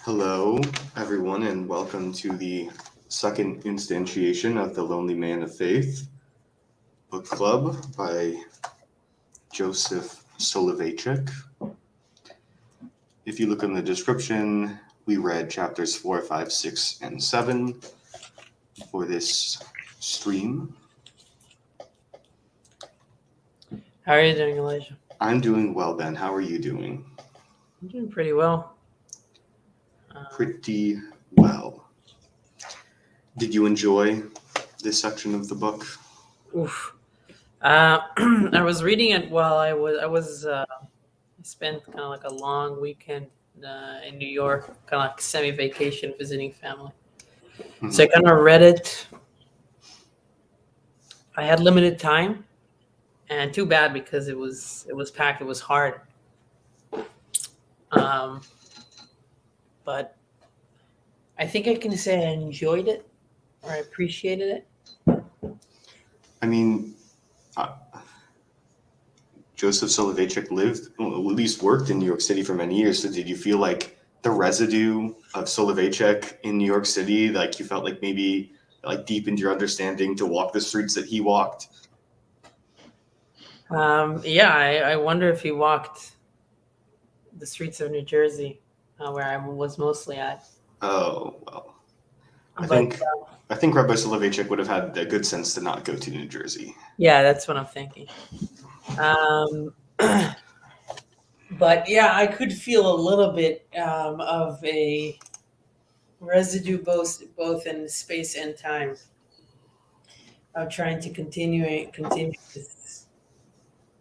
Hello, everyone, and welcome to the second instantiation of the Lonely Man of Faith book club by Joseph Soloveitchik. If you look in the description, we read chapters 4, 5, 6, and 7 for this stream. How are you doing, Elijah? I'm doing well, Ben. How are you doing? I'm doing pretty well. Pretty well. Did you enjoy this section of the book? Oof. I was reading it while I spent kind of like a long weekend in New York, kind of like semi-vacation visiting family. Mm-hmm. So I kind of read it. I had limited time, and too bad because it was packed. It was hard. But I think I can say I enjoyed it or I appreciated it. I mean, Joseph Soloveitchik lived, well, at least worked in New York City for many years. So did you feel like the residue of Soloveitchik in New York City, like you felt like maybe like deepened your understanding to walk the streets that he walked? Yeah, I wonder if he walked the streets of New Jersey, where I was mostly at. Oh, well, I But think Rabbi Soloveitchik would have had the good sense to not go to New Jersey. yeah, that's what I'm thinking. But yeah, I could feel a little bit of a residue both in space and time of trying to continue this,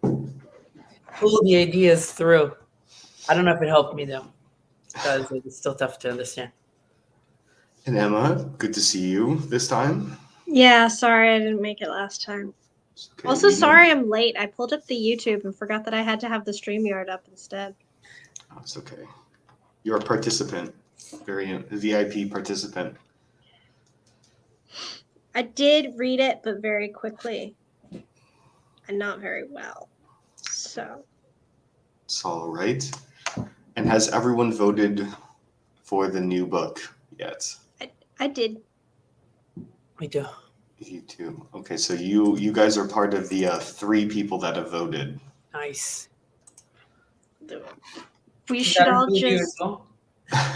pull the ideas through. I don't know if it helped me though, because it's still tough to understand. And Emma, good to see you this time. Yeah, sorry I didn't make it last time. Okay, Also, sorry I'm late. I pulled up the YouTube and forgot that I had to have the StreamYard up instead. Oh, it's okay. You're a participant, very VIP participant. I did read it, but very quickly and not very well. So It's all right. And has everyone voted for the new book yet? I did. Me too. You too. Okay, so you guys are part of the 3 people that have voted. Nice. We should all just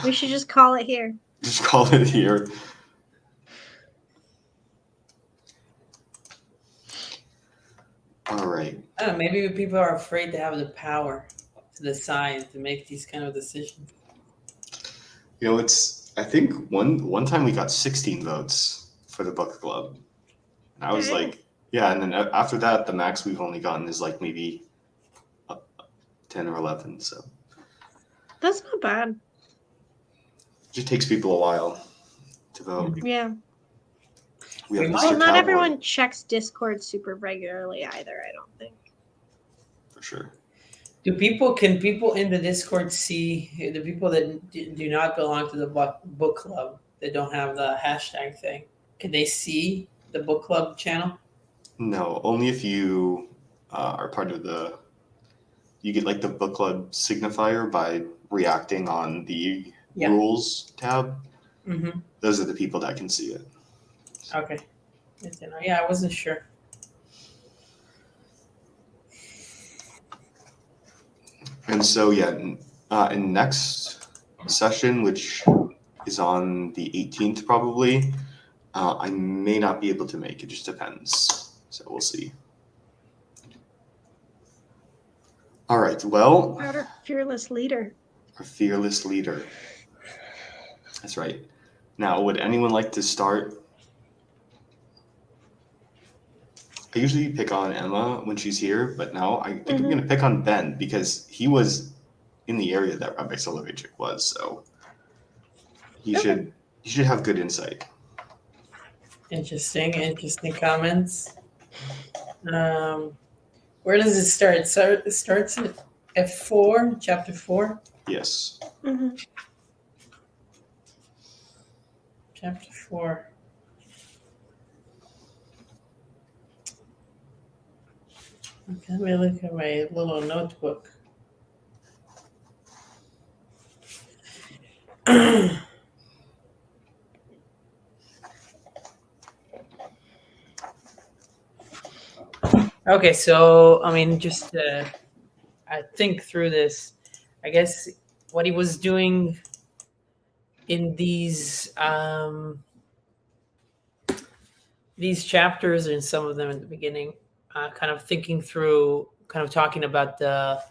we should just call it here. Just call it here. All right. I don't know, maybe people are afraid to have the power to decide to make these kind of decisions. You know, I think one time we got 16 votes for the book club. And I was like, yeah, and then after that, the max we've only gotten is like maybe 10 or 11. So that's not bad. It just takes people a while to vote. Yeah. We have Well, Mr. not Cowboy, everyone checks Discord super regularly either, I don't think. for sure. Can people in the Discord see the people that do not belong to the book club, that don't have the hashtag thing? Can they see the book club channel? No, only if you are part of you get like the book club signifier by reacting on the rules tab. Mm-hmm. Those are the people that can see it. Okay. Yeah, I wasn't sure. And so, yeah, in next session, which is on the 18th probably, I may not be able to make it. Just depends. So we'll see. All right. Well, Our fearless leader. Our fearless leader. That's right. Now, would anyone like to start? I usually pick on Emma when she's here, but now I think I'm going to pick on Ben because he was in the area that Rabbi Soloveitchik was, so he should have good insight. Interesting comments. Where does it start? So it starts at F4, chapter 4? Yes. Mm-hmm. Chapter 4. Okay, let me look at my little notebook. Okay, so I mean, just I think through this, I guess what he was doing in these chapters, and some of them in the beginning, kind of thinking through, kind of talking about the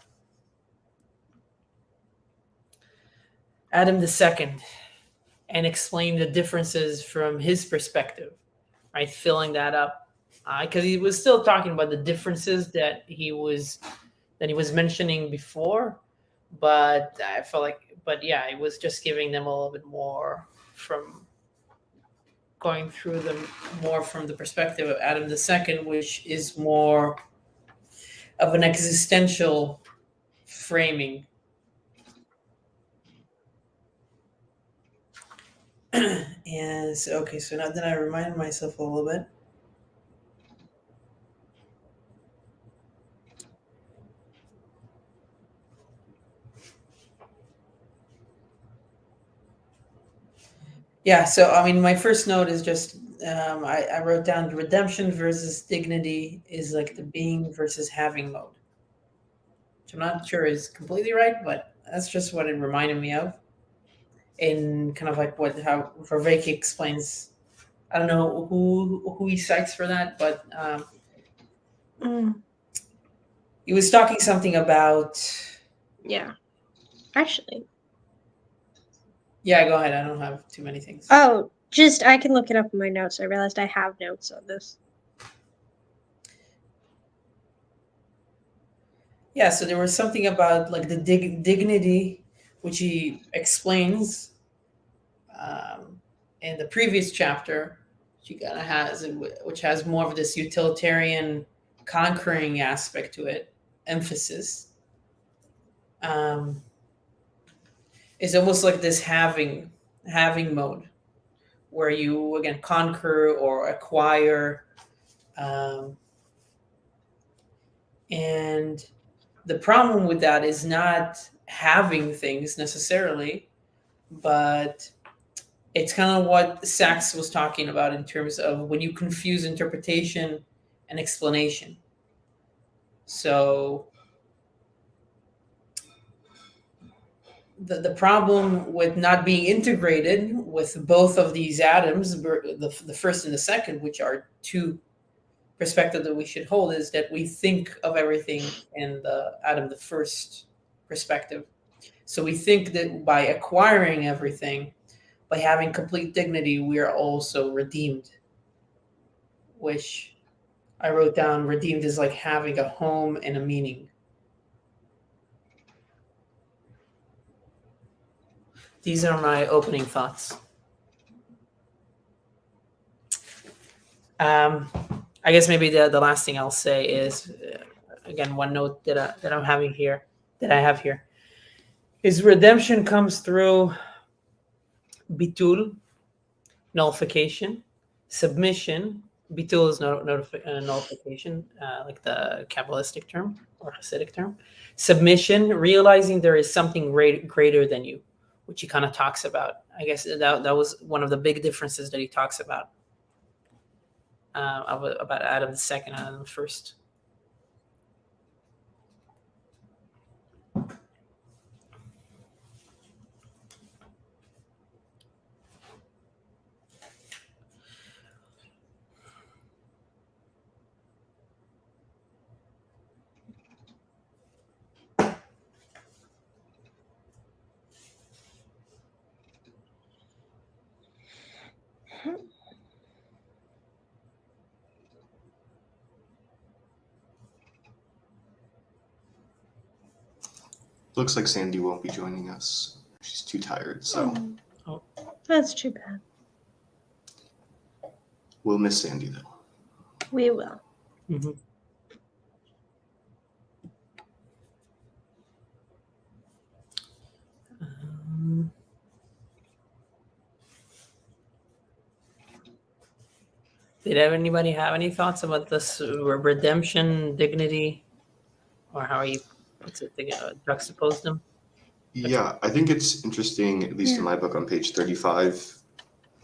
Adam the Second, and explain the differences from his perspective, right? Filling that up, because he was still talking about the differences that he was mentioning before, but I felt like, but yeah, it was just giving them a little bit more from going through them more from the perspective of Adam the Second, which is more of an existential framing. And so, okay, so now that I remind myself a little bit. Yeah, so I mean, my first note is just I wrote down redemption versus dignity is like the being versus having mode, which I'm not sure is completely right, but that's just what it reminded me of. In kind of like how Rabbi explains. I don't know who he cites for that, but he was talking something about. Yeah. Actually. Yeah, go ahead. I don't have too many things. Oh, just I can look it up in my notes. I realized I have notes on this. Yeah, so there was something about like the dignity, which he explains in the previous chapter, which he kind of has, which has more of this utilitarian conquering aspect to it, emphasis. Is almost like this having mode, where you again conquer or acquire, and the problem with that is not having things necessarily, but it's kind of what Sachs was talking about in terms of when you confuse interpretation and explanation. So the problem with not being integrated with both of these atoms, the first and the second, which are two perspectives that we should hold, is that we think of everything in the atom, the first perspective. So we think that by acquiring everything, by having complete dignity, we are also redeemed, which I wrote down redeemed is like having a home and a meaning. These are my opening thoughts. I guess maybe the last thing I'll say is, again, one note that I'm having here, that I have here, is redemption comes through bitul, nullification, submission. Bitul is nullification, like the Kabbalistic term or Hasidic term. Submission, realizing there is something greater than you, which he kind of talks about. I guess that was one of the big differences that he talks about Adam the Second and Adam the First. Looks like Sandy won't be joining us. She's too tired, so Oh, that's too bad. we'll miss Sandy though. We will. Mm-hmm. Did anybody have any thoughts about this redemption, dignity, or how he puts it together, juxtaposed them? Yeah, I think it's interesting, at least in my book on page 35.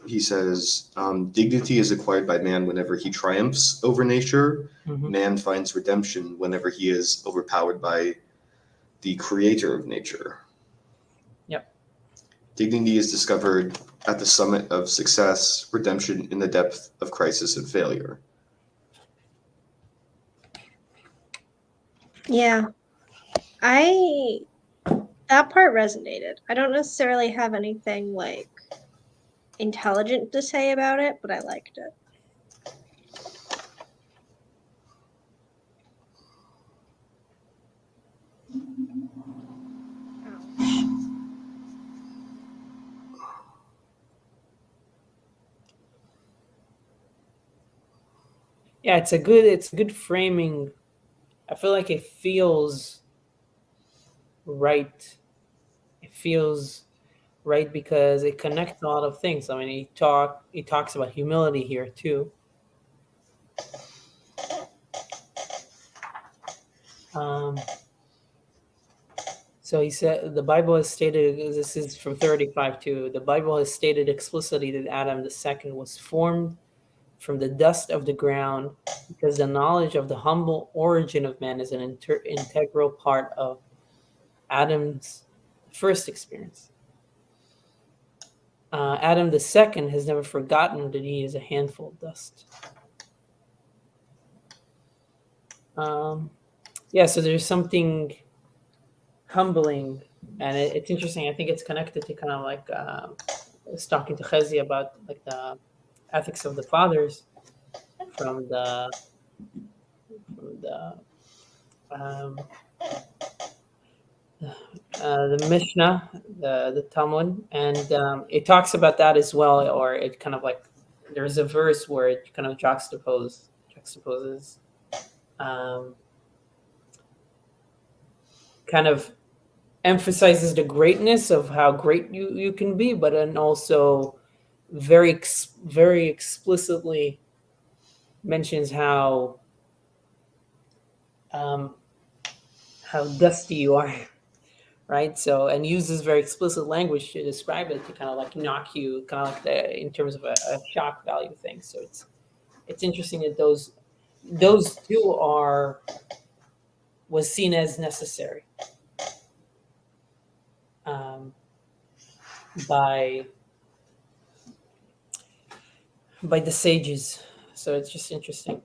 He says, dignity is acquired by man whenever he triumphs over nature. Mhm. Man finds redemption whenever he is overpowered by the creator of nature. Yep. Dignity is discovered at the summit of success, redemption in the depth of crisis and failure. Yeah. That part resonated. I don't necessarily have anything like intelligent to say about it, but I liked it. Ouch. Yeah, it's a good framing. I feel like it feels right. It feels right because it connects a lot of things. I mean, he talks about humility here too. Um, so he said the Bible has stated, this is from 35 too. The Bible has stated explicitly that Adam the second was formed from the dust of the ground because the knowledge of the humble origin of man is an integral part of Adam's first experience. Adam the second has never forgotten that he is a handful of dust. Yeah, so there's something humbling, and it's interesting. I think it's connected to kind of like I was talking to Chezi about like the ethics of the fathers from the um, the Mishnah, the Talmud, and it talks about that as well. Or it kind of like there's a verse where it kind of juxtaposes, um, kind of emphasizes the greatness of how great you can be, but then also very explicitly mentions um, how dusty you are, right? So and uses very explicit language to describe it to kind of like knock you, kind of like in terms of a shock value thing. So it's interesting that those two are was seen as necessary um, by the sages. So it's just interesting.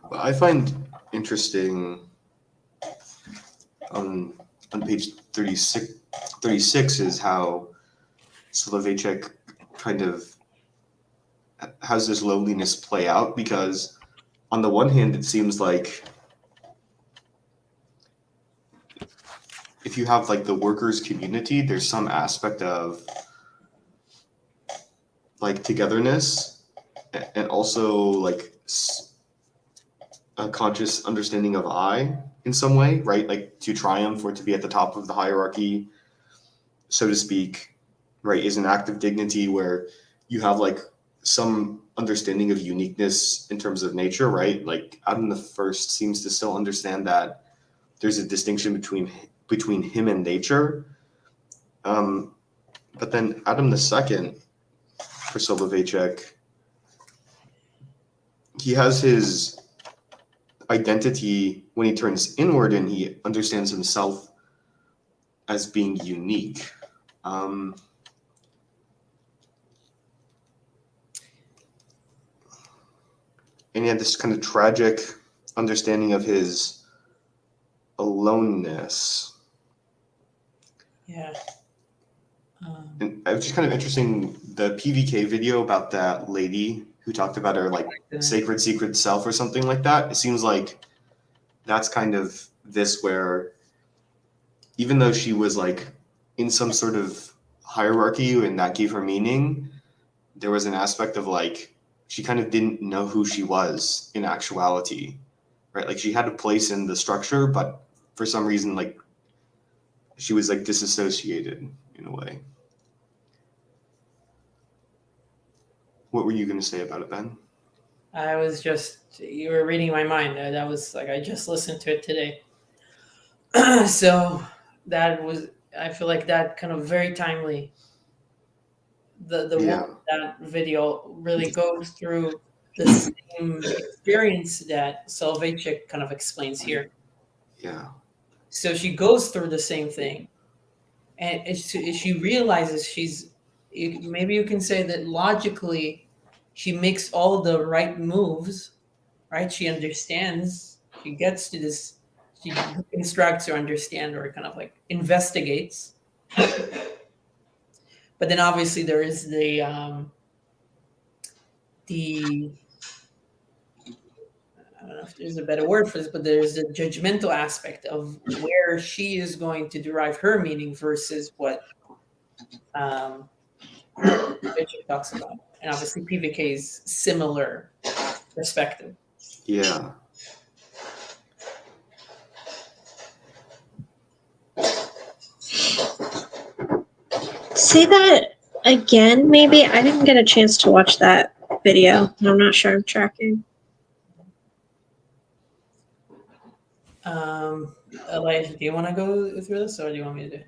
What I find interesting on page 36 is how Soloveitchik kind of has this loneliness play out, because on the one hand it seems like if you have like the workers community, there's some aspect of like togetherness and also like a conscious understanding of I in some way, right? Like to triumph or to be at the top of the hierarchy, so to speak, right, is an act of dignity where you have like some understanding of uniqueness in terms of nature, right? Like Adam the first seems to still understand that there's a distinction between him and nature. But then Adam the second, for Soloveitchik, he has his identity when he turns inward and he understands himself as being unique. And he had this kind of tragic understanding of his aloneness. Yeah. And it was just kind of interesting, the PVK video about that lady who talked about her like sacred secret self or something like that. It seems like that's kind of this where even though she was like in some sort of hierarchy and that gave her meaning, there was an aspect of like she kind of didn't know who she was in actuality, right? Like she had a place in the structure, but for some reason like she was like disassociated in a way. What were you going to say about it, Ben? I was just, you were reading my mind. That was like, I just listened to it today. So that was, I feel like that kind of very timely. The one Yeah, that video really goes through the same experience that Soloveitchik kind of explains here. yeah, So she goes through the same thing, and she realizes maybe you can say that logically she makes all the right moves, right? She understands, she gets to this, she instructs or understand or kind of like investigates. But then obviously there is the I don't know if there's a better word for this, but there's the judgmental aspect of where she is going to derive her meaning versus what um, Richard talks about. And obviously PVK's similar perspective. yeah. Say that again, maybe. I didn't get a chance to watch that video, and I'm not sure I'm tracking. Elijah, do you want to go through this or do you want me to do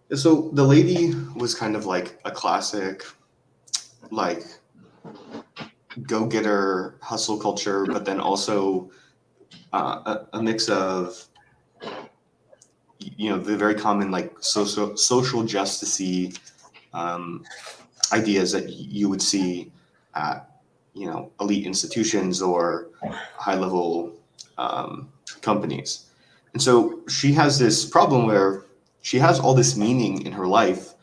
it? So the lady was kind of like a classic, like go-getter hustle culture, but then also a mix of, the very common like social justice-y ideas that you would see at elite institutions or high-level companies. And so she has this problem where she has all this meaning in her life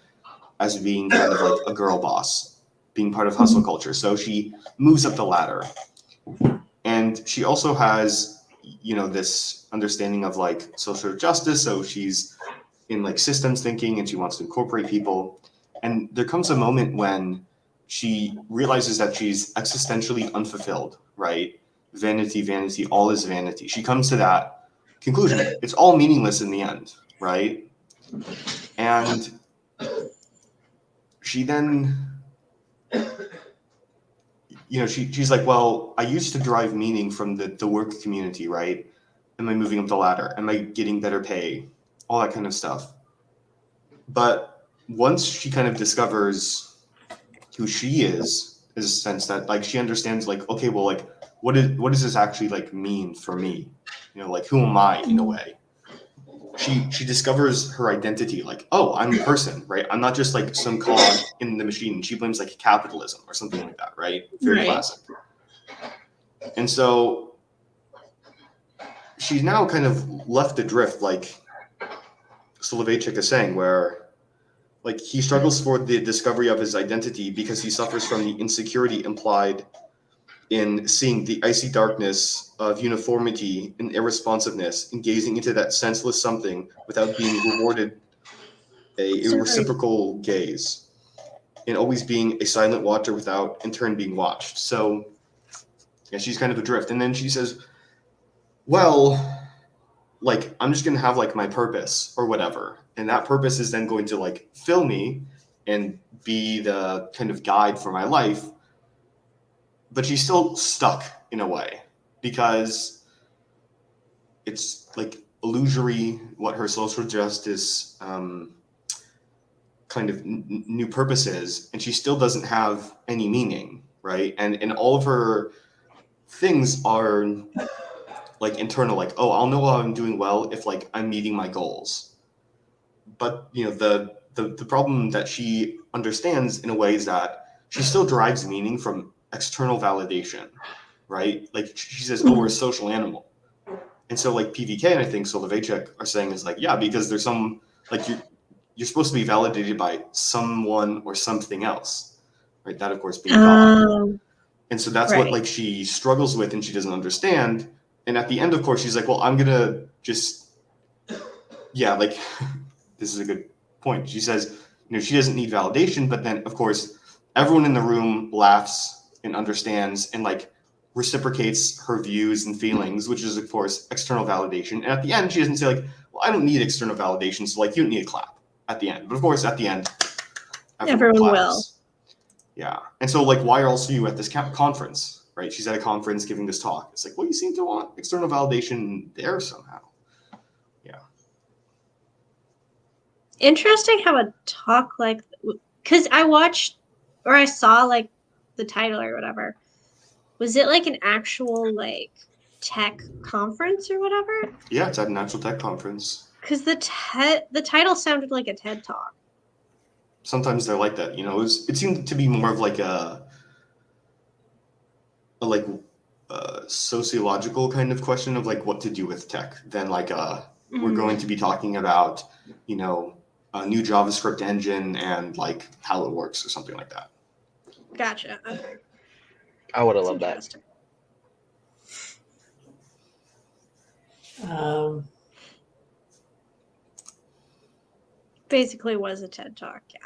as being kind of like a girl boss, being part of hustle culture. So she moves up the ladder. And she also has, this understanding of like social justice. So she's in like systems thinking and she wants to incorporate people. And there comes a moment when she realizes that she's existentially unfulfilled, right? Vanity, vanity, all is vanity. She comes to that conclusion. It's all meaningless in the end, right? And she then, she's like, well, I used to derive meaning from the work community, right? Am I moving up the ladder? Am I getting better pay? All that kind of stuff. But once she kind of discovers who she is a sense that like she understands like, okay, well, like what does this actually like mean for me? Like who am I in a way? She discovers her identity, like, oh, I'm a person, right? I'm not just like some cog in the machine. She blames like capitalism or something like that, right? Very classic. And so she's now kind of left adrift, like Soloveitchik is saying, where like he struggles for the discovery of his identity because he suffers from the insecurity implied in seeing the icy darkness of uniformity and irresponsiveness and gazing into that senseless something without being rewarded a reciprocal gaze, and always being a silent watcher without in turn being watched. So yeah, she's kind of adrift. And then she says, well, like I'm just gonna have like my purpose or whatever, and that purpose is then going to like fill me and be the kind of guide for my life. But she's still stuck in a way because it's like illusory what her social justice kind of new purpose is, and she still doesn't have any meaning, right? And all of her things are like internal, like, oh, I'll know I'm doing well if like I'm meeting my goals. But the problem that she understands in a way is that she still derives meaning from external validation, right? Like she says, oh, we're a social animal. And so like PVK and I think Soloveitchik are saying is like, yeah, because there's some like you're supposed to be validated by someone or something else, right? That of course being God. And so that's what like she struggles with and she doesn't understand. And at the end, of course, she's like, well, I'm gonna just like this is a good point. She says, she doesn't need validation, but then of course everyone in the room laughs and understands and like reciprocates her views and feelings, which is of course external validation. And at the end, she doesn't say like, "Well, I don't need external validation, so like you don't need a clap." At the end, but of course, at the end, Everyone claps. will. Yeah, and so like, why else are you at this conference, right? She's at a conference giving this talk. It's like, well, you seem to want external validation there somehow. Yeah. Interesting how a talk like, because I watched or I saw like the title or whatever. Was it like an actual like tech conference or whatever? Yeah, it's at an actual tech conference. Because the title sounded like a TED talk. Sometimes they're like that, you know. It seemed to be more of like a like sociological kind of question of like what to do with tech than like we're going to be talking about, you know, a new JavaScript engine and like how it works or something like that. Gotcha. Okay. I would have That's loved that. interesting. Basically was a TED talk, yeah.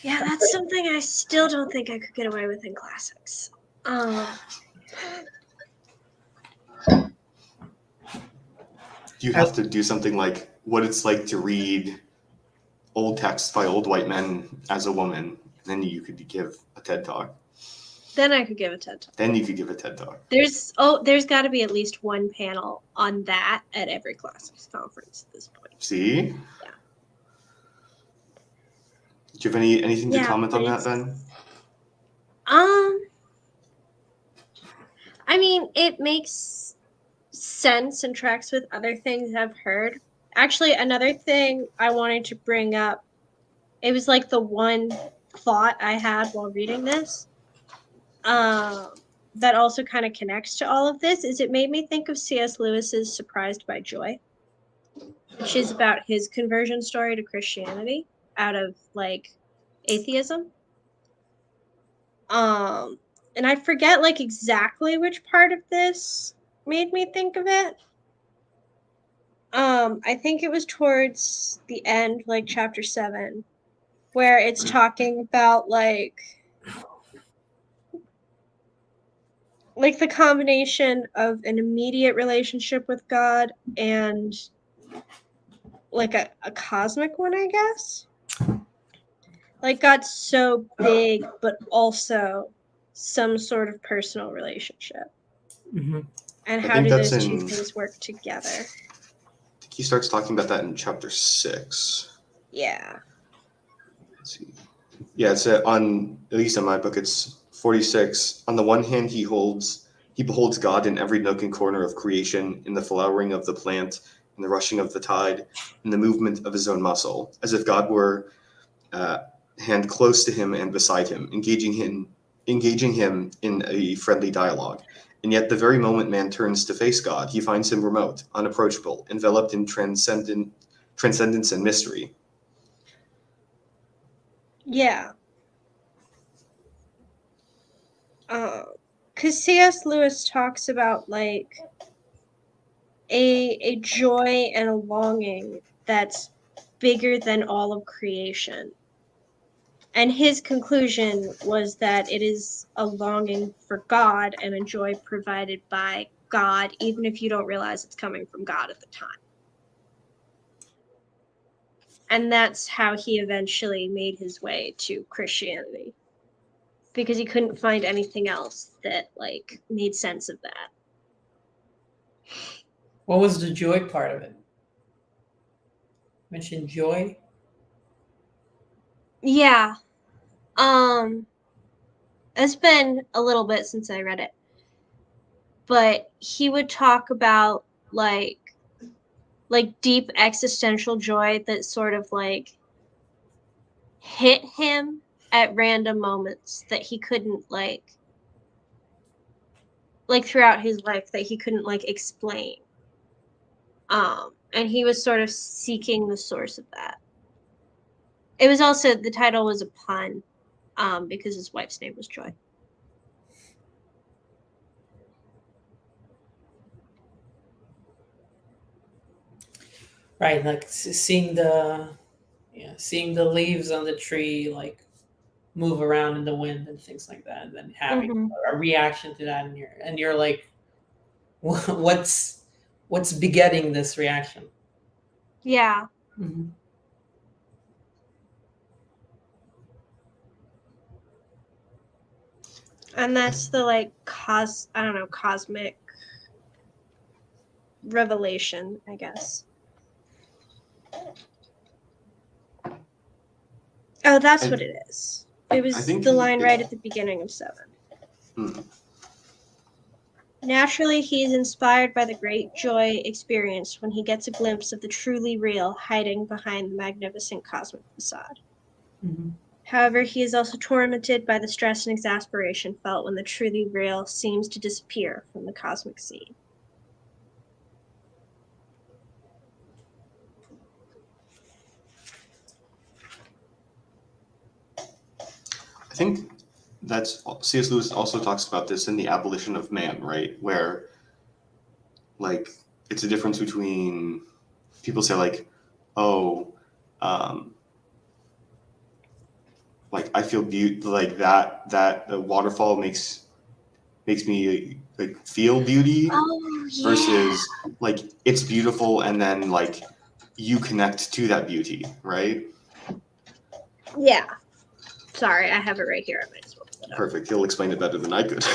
Yeah, that's something I still don't think I could get away with in classics. You have to do something like what it's like to read old texts by old white men as a woman, and then you could give a TED talk. Then I could give a TED talk. Then you could give a TED talk. There's got to be at least one panel on that at every classics conference at this point. See? Yeah. Do you have anything to comment on that, Ben? I mean, it makes sense and tracks with other things I've heard. Actually, another thing I wanted to bring up, it was like the one thought I had while reading this, that also kind of connects to all of this, is it made me think of C.S. Lewis's Surprised by Joy, which is about his conversion story to Christianity out of like atheism. And I forget like exactly which part of this made me think of it. I think it was towards the end, like chapter 7, where it's talking about like the combination of an immediate relationship with God and like a cosmic one, I guess. Like God's so big, but also some sort of personal relationship. Mm-hmm. And how do those two things work together? I think he starts talking about that in chapter 6. Yeah. Let's see. Yeah, it's on, at least in my book, it's 46. On the one hand, he beholds God in every nook and corner of creation, in the flowering of the plant, in the rushing of the tide, in the movement of his own muscle, as if God were hand close to him and beside him, engaging him in a friendly dialogue. And yet the very moment man turns to face God, he finds him remote, unapproachable, enveloped in transcendence and mystery. Yeah. Because C.S. Lewis talks about like a joy and a longing that's bigger than all of creation. And his conclusion was that it is a longing for God and a joy provided by God, even if you don't realize it's coming from God at the time. And that's how he eventually made his way to Christianity, because he couldn't find anything else that like made sense of that. What was the joy part of it? Mentioned joy? Yeah. It's been a little bit since I read it. But he would talk about like deep existential joy that sort of like hit him at random moments that he couldn't like throughout his life that he couldn't like explain. And he was sort of seeking the source of that. It was also, the title was a pun, because his wife's name was Joy. Right, like seeing the leaves on the tree, like move around in the wind and things like that, and then having Mhm. a reaction to that, and you're like, what's begetting this reaction? Yeah. Mm-hmm. And that's the like cosmic revelation, I guess. Oh, that's And what it is. It was think the line right at the beginning of 7. Hmm. Naturally, he is inspired by the great joy experienced when he gets a glimpse of the truly real hiding behind the magnificent cosmic facade. Mm-hmm. However, he is also tormented by the stress and exasperation felt when the truly real seems to disappear from the cosmic scene. I think that's C.S. Lewis also talks about this in The Abolition of Man, right? Where like it's a difference between people say like, oh, um, like I feel like that the waterfall makes me like feel beauty Oh, yeah. versus like it's beautiful and then like you connect to that beauty, right? Yeah. Sorry, I have it right here. I might as well pull it up. Perfect. He'll explain it better than I could.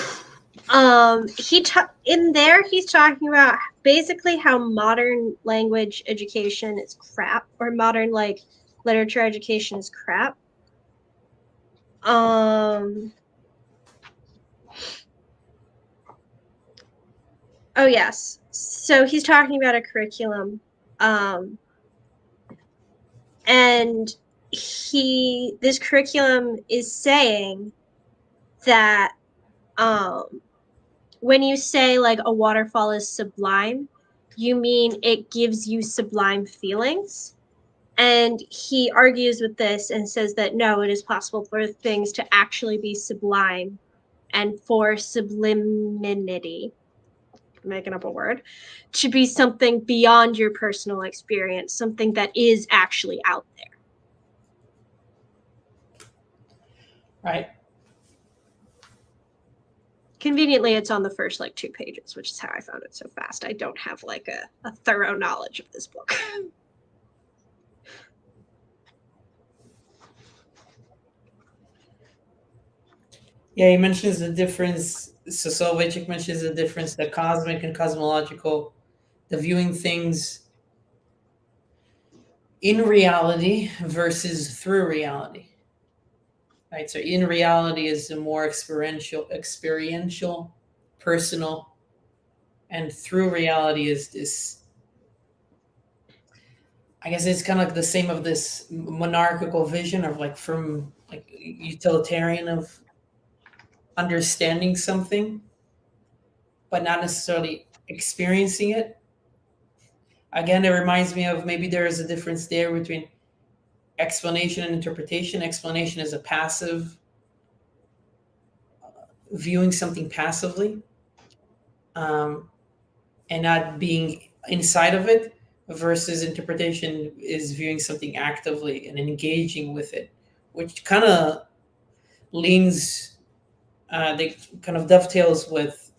In there he's talking about basically how modern language education is crap, or modern like literature education is crap. Oh yes. So he's talking about a curriculum. And this curriculum is saying that when you say like a waterfall is sublime, you mean it gives you sublime feelings. And he argues with this and says that no, it is possible for things to actually be sublime and for sublimity, making up a word, to be something beyond your personal experience, something that is actually out there. Right. Conveniently, it's on the first like 2 pages, which is how I found it so fast. I don't have like a thorough knowledge of this book. Yeah, he mentions the difference. So Soloveitchik mentions the difference, the cosmic and cosmological, the viewing things in reality versus through reality. Right. So in reality is the more experiential, personal, and through reality is this. I guess it's kind of like the same of this monarchical vision of like from like utilitarian of understanding something, but not necessarily experiencing it. Again, it reminds me of maybe there is a difference there between explanation and interpretation. Explanation is a passive, viewing something passively, and not being inside of it, versus interpretation is viewing something actively and engaging with it, which kind of leans, they kind of dovetails with,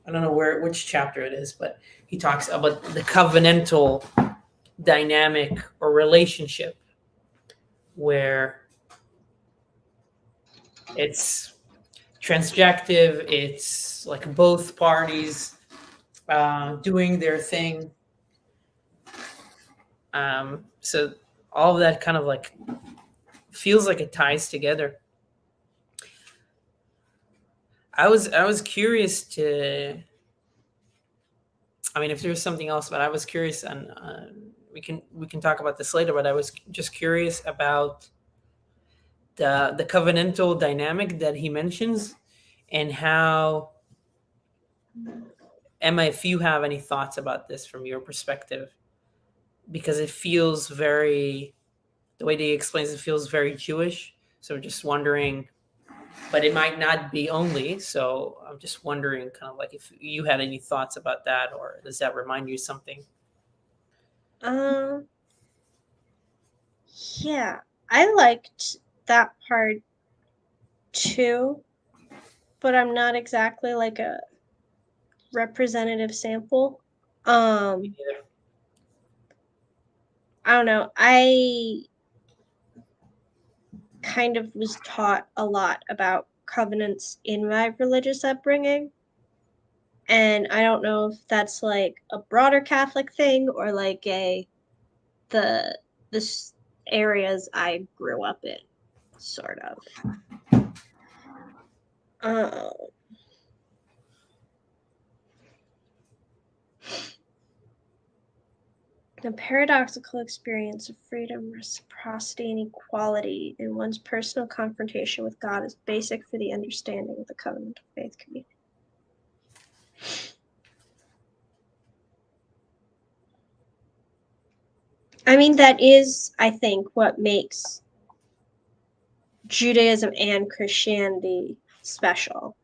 I don't know which chapter it is, but he talks about the covenantal dynamic or relationship where it's transjective, it's like both parties doing their thing. So all of that kind of like feels like it ties together. I was curious to. I mean, if there's something else, but I was curious, and we can talk about this later. But I was just curious about the covenantal dynamic that he mentions, and how. Emma, if you have any thoughts about this from your perspective, because it feels very, the way that he explains it feels very Jewish. So just wondering, but it might not be only. So I'm just wondering, kind of like if you had any thoughts about that, or does that remind you of something? Yeah, I liked that part too, but I'm not exactly like a representative sample. I don't know. I kind of was taught a lot about covenants in my religious upbringing. And I don't know if that's like a broader Catholic thing or like the areas I grew up in, sort of. Uh, the paradoxical experience of freedom, reciprocity, and equality in one's personal confrontation with God is basic for the understanding of the covenant of faith community. I mean, that is, I think, what makes Judaism and Christianity special.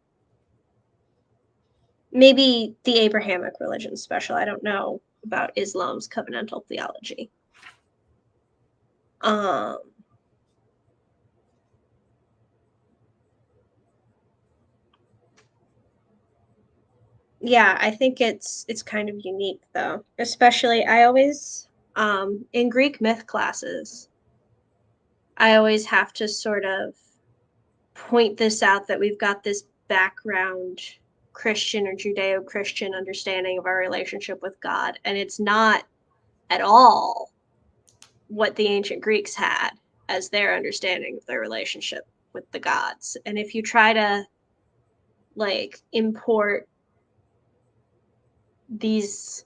Maybe the Abrahamic religion special. I don't know about Islam's covenantal theology. Yeah, I think it's kind of unique though. Especially I always in Greek myth classes, I always have to sort of point this out that we've got this background Christian or Judeo-Christian understanding of our relationship with God, and it's not at all what the ancient Greeks had as their understanding of their relationship with the gods. And if you try to like import these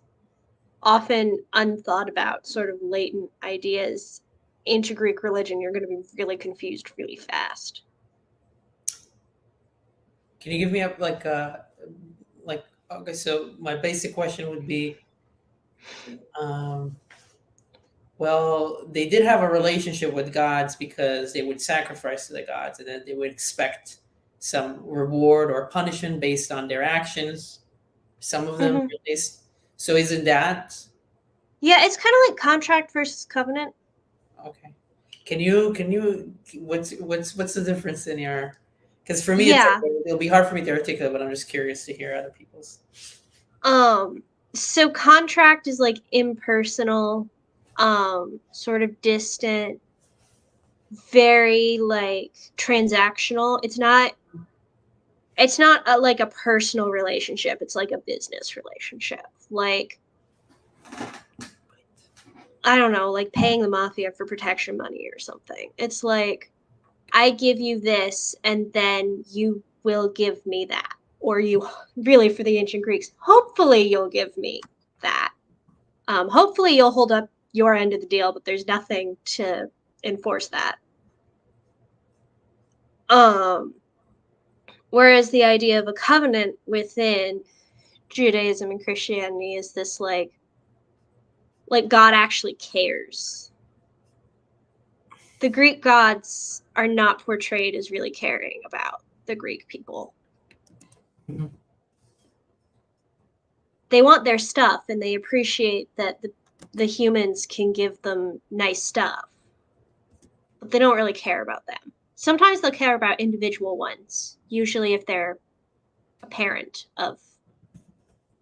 often unthought about sort of latent ideas into Greek religion, you're going to be really confused really fast. Can you give me up like okay? So my basic question would be, well, they did have a relationship with gods because they would sacrifice to the gods, and then they would expect some reward or punishment based on their actions. Some of them, Mm-hmm. so isn't that Yeah, it's kind of like contract versus covenant. okay? Can you what's the difference in your? Because for me, it's Yeah. like, it'll be hard for me to articulate, but I'm just curious to hear other people's. So contract is like impersonal, sort of distant, very like transactional. It's not like a personal relationship. It's like a business relationship. Like I don't know, like paying the mafia for protection money or something. It's like I give you this and then you will give me that. Or you really for the ancient Greeks, hopefully you'll give me that. Hopefully you'll hold up your end of the deal, but there's nothing to enforce that. Um, Whereas the idea of a covenant within Judaism and Christianity is this like God actually cares. The Greek gods are not portrayed as really caring about the Greek people. Mm-hmm. They want their stuff and they appreciate that the humans can give them nice stuff, but they don't really care about them. Sometimes they'll care about individual ones, usually if they're a parent of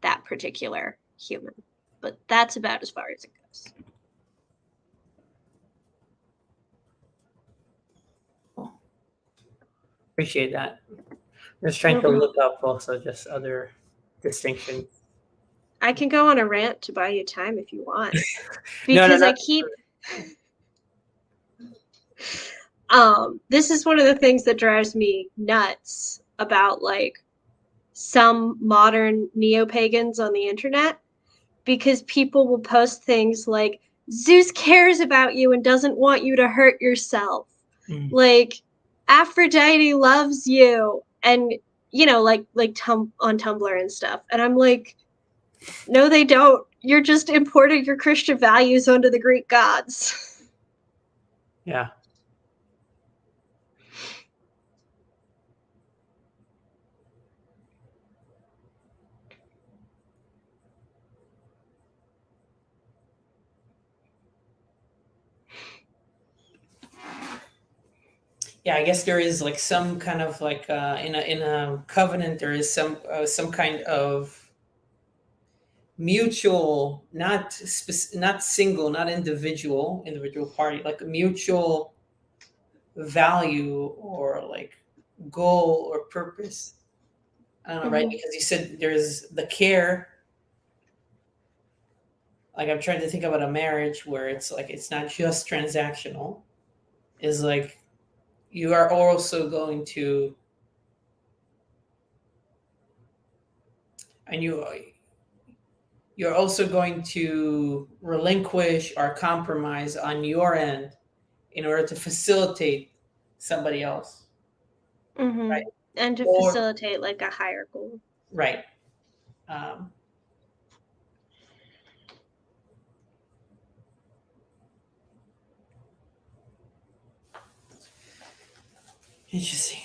that particular human. But that's about as far as it goes. Appreciate that. I'm just trying to Mm-hmm. look up also just other distinctions. I can go on a rant to buy you time if you want. No, Because I keep this is one of the things that drives me nuts about like some modern neo-pagans on the internet, because people will post things like Zeus cares about you and doesn't want you to hurt yourself. Like Aphrodite loves you, and like on Tumblr and stuff. And I'm like, no, they don't. You're just importing your Christian values onto the Greek gods. Yeah. yeah, I guess there is like some kind of like in a covenant there is some kind of mutual, not single, not individual party, like a mutual value or like goal or purpose. I don't know, right? Mhm. Because you said there's the care. Like I'm trying to think about a marriage where it's like it's not just transactional. Is like you are also going to, and you're also going to relinquish or compromise on your end in order to facilitate somebody else, right? Mhm. And to Or facilitate like a higher goal. right. Um, Interesting.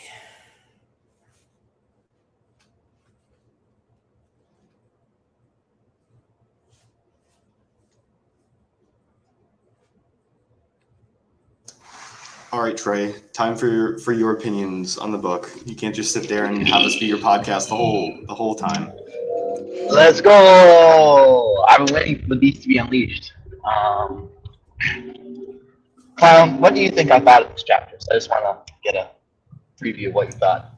All right, Trey. Time for your opinions on the book. You can't just sit there and have us be your podcast the whole time. Let's go! I've been waiting for the beast to be unleashed. Clown, what do you think I thought of this chapter? So I just want to get a preview of what you thought.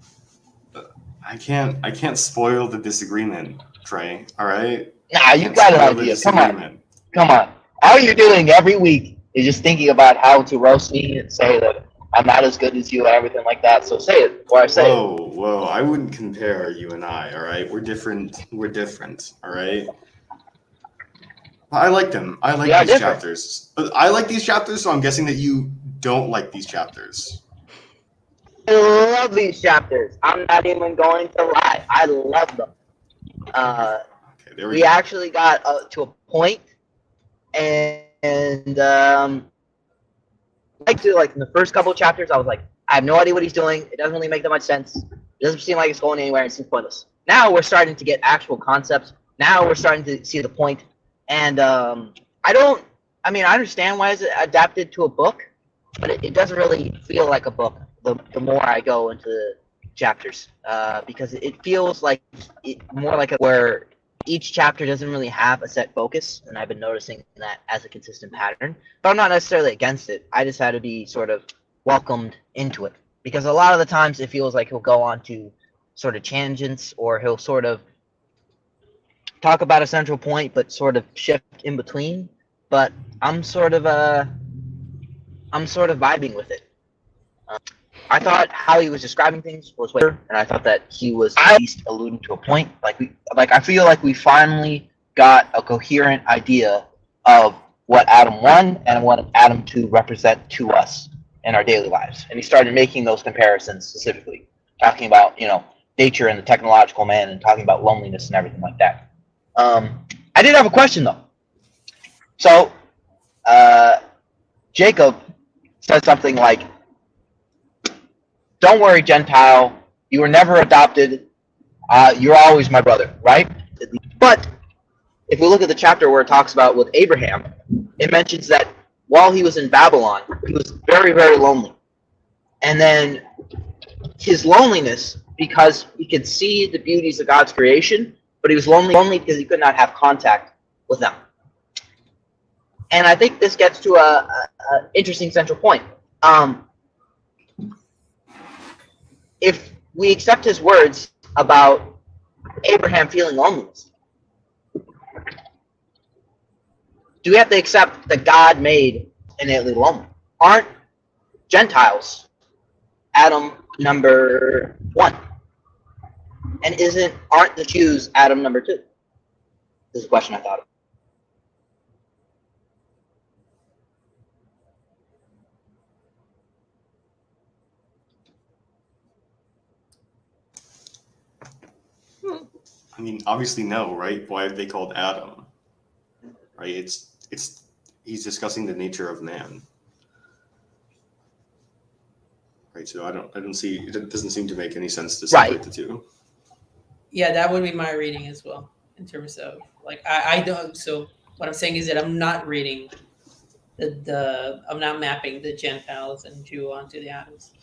I can't spoil the disagreement, Trey. All right. Nah, you Can't got an spoil the idea. Come on. disagreement. Come on. All you're doing every week is just thinking about how to roast me and say that I'm not as good as you and everything like that. So say it before I say it. Whoa! I wouldn't compare you and I. All right, we're different. We're different. All right. I like them. I like We are these different. chapters. I like these chapters, so I'm guessing that you don't like these chapters. I love these chapters. I'm not even going to lie. I love them. Okay, there we We go. actually got to a point, and like in the first couple of chapters, I was like, I have no idea what he's doing. It doesn't really make that much sense. It doesn't seem like it's going anywhere. It seems pointless. Now we're starting to get actual concepts. Now we're starting to see the point. And I mean, I understand why it's adapted to a book, but it doesn't really feel like a book the more I go into the chapters, because it feels like more like where each chapter doesn't really have a set focus, and I've been noticing that as a consistent pattern. But I'm not necessarily against it. I just had to be sort of welcomed into it, because a lot of the times it feels like he'll go on to sort of tangents, or he'll sort of talk about a central point but sort of shift in between. But I'm sort of vibing with it. I thought how he was describing things was better, and I thought that he was at least alluding to a point. I feel like we finally got a coherent idea of what Adam 1 and what Adam 2 represent to us in our daily lives. And he started making those comparisons specifically, talking about, nature and the technological man, and talking about loneliness and everything like that. I did have a question though. So Jacob said something like, "Don't worry, Gentile. You were never adopted. You're always my brother," right? But if we look at the chapter where it talks about with Abraham, it mentions that while he was in Babylon, he was very, very lonely. And then his loneliness, because he could see the beauties of God's creation, but he was lonely because he could not have contact with them. And I think this gets to a interesting central point. If we accept his words about Abraham feeling loneliness, do we have to accept that God made innately lonely? Aren't Gentiles Adam number 1? And aren't the Jews Adam number 2? This is a question I thought of. I mean, obviously no, right? Why have they called Adam? Right? He's discussing the nature of man. Right. So I don't see, it doesn't seem to make any sense to separate the two. Yeah, that would be my reading as well, in terms of like I don't. So what I'm saying is that I'm not reading I'm not mapping the Gentiles and Jew onto the Adams.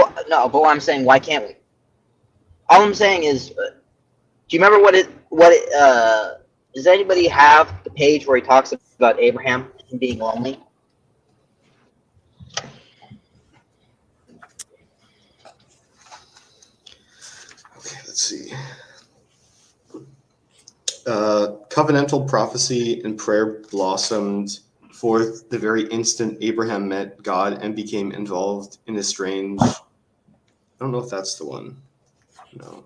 but what I'm saying, why can't we? All I'm saying is, do you remember does anybody have the page where he talks about Abraham and being lonely? Okay, let's see. Covenantal prophecy and prayer blossomed forth the very instant Abraham met God and became involved in a strange. I don't know if that's the one. No.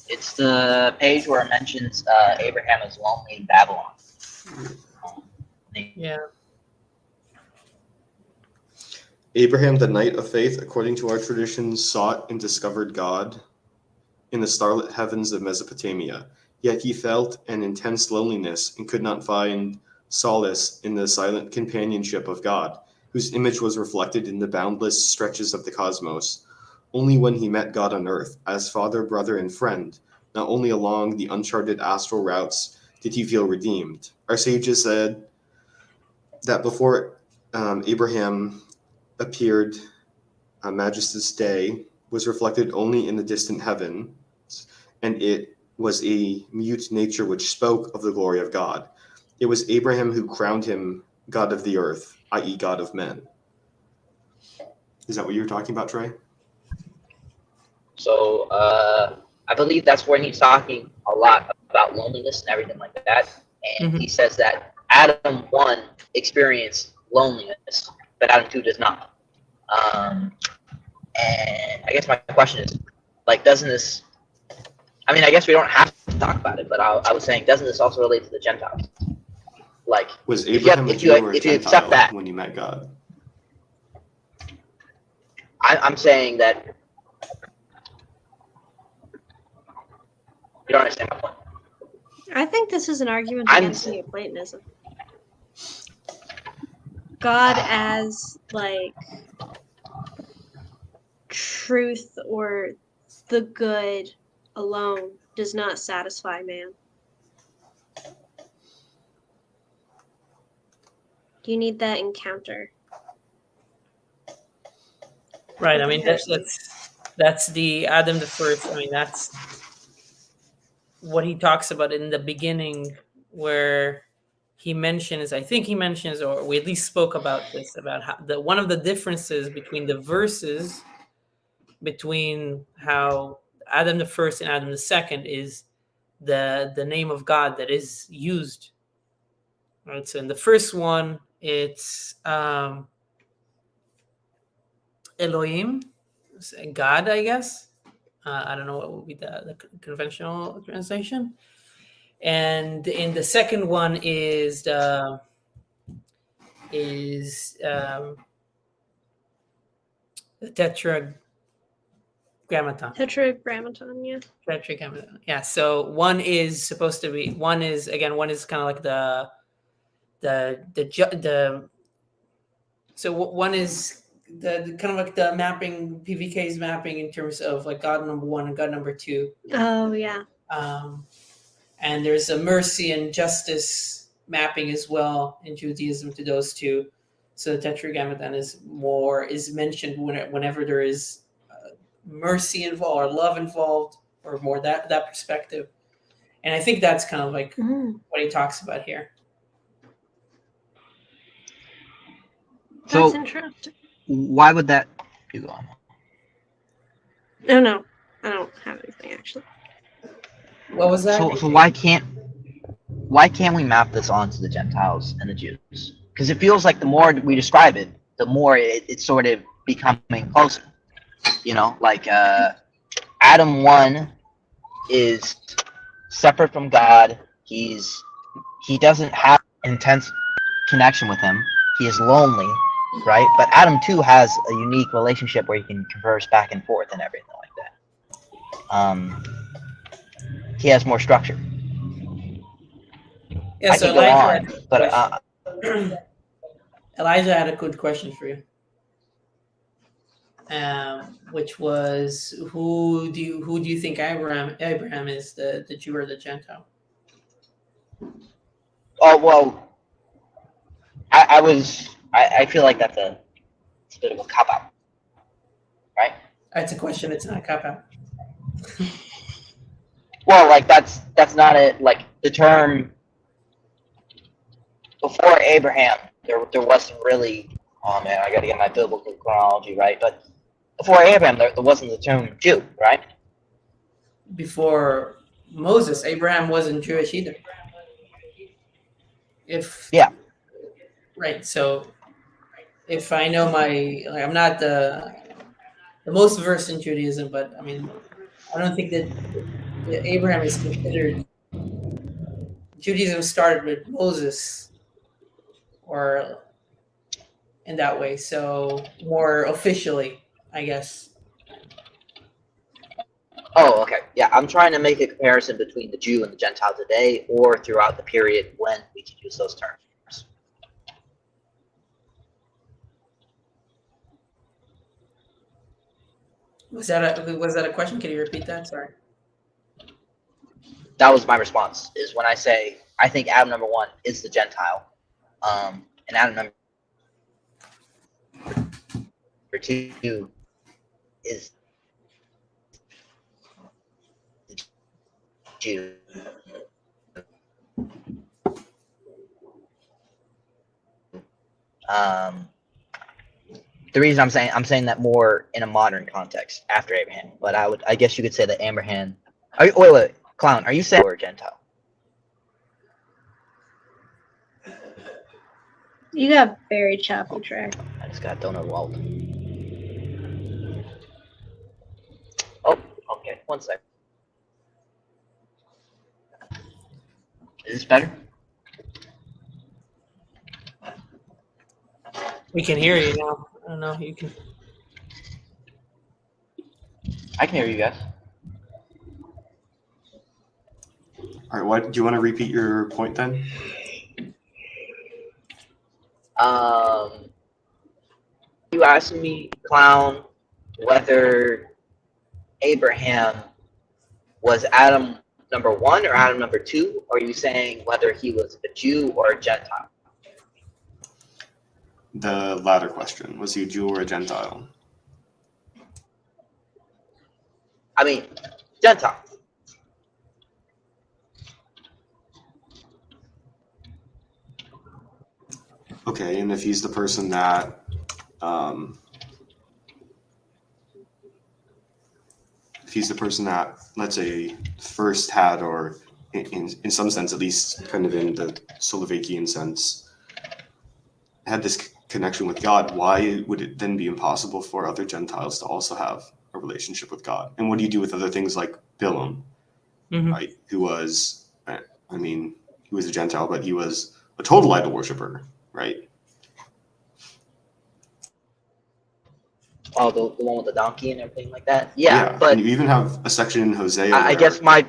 It's the page where it mentions Abraham is lonely in Babylon. Yeah. Abraham, the knight of faith, according to our traditions, sought and discovered God in the starlit heavens of Mesopotamia. Yet he felt an intense loneliness and could not find solace in the silent companionship of God, whose image was reflected in the boundless stretches of the cosmos. Only when he met God on earth, as father, brother, and friend, not only along the uncharted astral routes, did he feel redeemed. Our sages said that before Abraham appeared, Majestus Dei was reflected only in the distant heaven, and it was a mute nature which spoke of the glory of God. It was Abraham who crowned him God of the earth, i.e. God of men. Is that what you were talking about, Trey? So I believe that's where he's talking a lot about loneliness and everything like that. And he says that Adam 1 experienced loneliness, but Adam 2 does not. And I guess my question is, like, doesn't this, I mean, I guess we don't have to talk about it, but I was saying, doesn't this also relate to the Gentiles? Like, was Abraham if you accept that, when you met God? I'm saying that you don't understand my point. I think this is an argument against Neoplatonism. God as, like, truth or the good alone does not satisfy man. You need that encounter. Right. I mean, that's the Adam the first. I mean, that's what he talks about in the beginning, where he mentions, I think he mentions, or we at least spoke about this, about how one of the differences between the verses between how Adam the first and Adam the second is the name of God that is used. Right. So in the first one, it's Elohim, God, I guess. I don't know what would be the conventional translation. And in the second one is the tetragrammaton. Tetragrammaton, yeah. Tetragrammaton. Yeah. So one is supposed to be, one is kind of like the so one is the kind of like the mapping, PVK's mapping in terms of like God number 1 and God number 2. Oh, yeah. And there's a mercy and justice mapping as well in Judaism to those two. So the Tetragrammaton is mentioned whenever there is mercy involved or love involved, or more that perspective. And I think that's kind of like what he talks about here. That's interesting. Why would that be going on? No, I don't have anything actually. What was that? So why can't we map this onto the Gentiles and the Jews? Because it feels like the more we describe it, the more it's sort of becoming closer. You know, like Adam 1 is separate from God. He doesn't have intense connection with him. He is lonely, right? But Adam 2 has a unique relationship where he can converse back and forth and everything like that. He has more structure. Yeah, so Elijah Elijah had a good question for you, which was, who do you think Abraham is, the Jew or the Gentile? Oh well, I was I feel like it's a bit of a cop out, right? That's a question. It's not a cop out. Well, like that's not it. Like the term before Abraham, there wasn't really. Oh man, I got to get my biblical chronology right. But before Abraham, there wasn't the term Jew, right? Before Moses, Abraham wasn't Jewish either. Yeah. Right. So if I know I'm not the most versed in Judaism, but I mean, I don't think that Abraham is considered. Judaism started with Moses, or in that way. So more officially, I guess. Oh, okay. Yeah, I'm trying to make a comparison between the Jew and the Gentile today, or throughout the period when we can use those terms. Was that a question? Can you repeat that? Sorry. That was my response. Is when I say I think Adam number 1 is the Gentile, and Adam number 2 is the Jew. The reason I'm saying that more in a modern context after Abraham, but I guess you could say that Abraham. Wait, Clown, are you saying we're a Gentile? You got very choppy track. I just got donut walled. Oh, okay. 1 sec. Is this better? We can hear you now. I don't know. You can. I can hear you guys. All right, what do you want to repeat your point then? You asked me, Clown, whether Abraham was Adam number 1 or Adam number 2, or are you saying whether he was a Jew or a Gentile? The latter question. Was he a Jew or a Gentile? I mean, Gentile. Okay, and if he's the person that let's say first had, or in some sense at least, kind of in the Soloveitchian sense, had this connection with God, why would it then be impossible for other Gentiles to also have a relationship with God? And what do you do with other things like Balaam, right? Who was, he was a Gentile, but he was a total idol worshiper, right? Oh, the one with the donkey and everything like that? Yeah, but and you even have a section in Hosea. I guess my...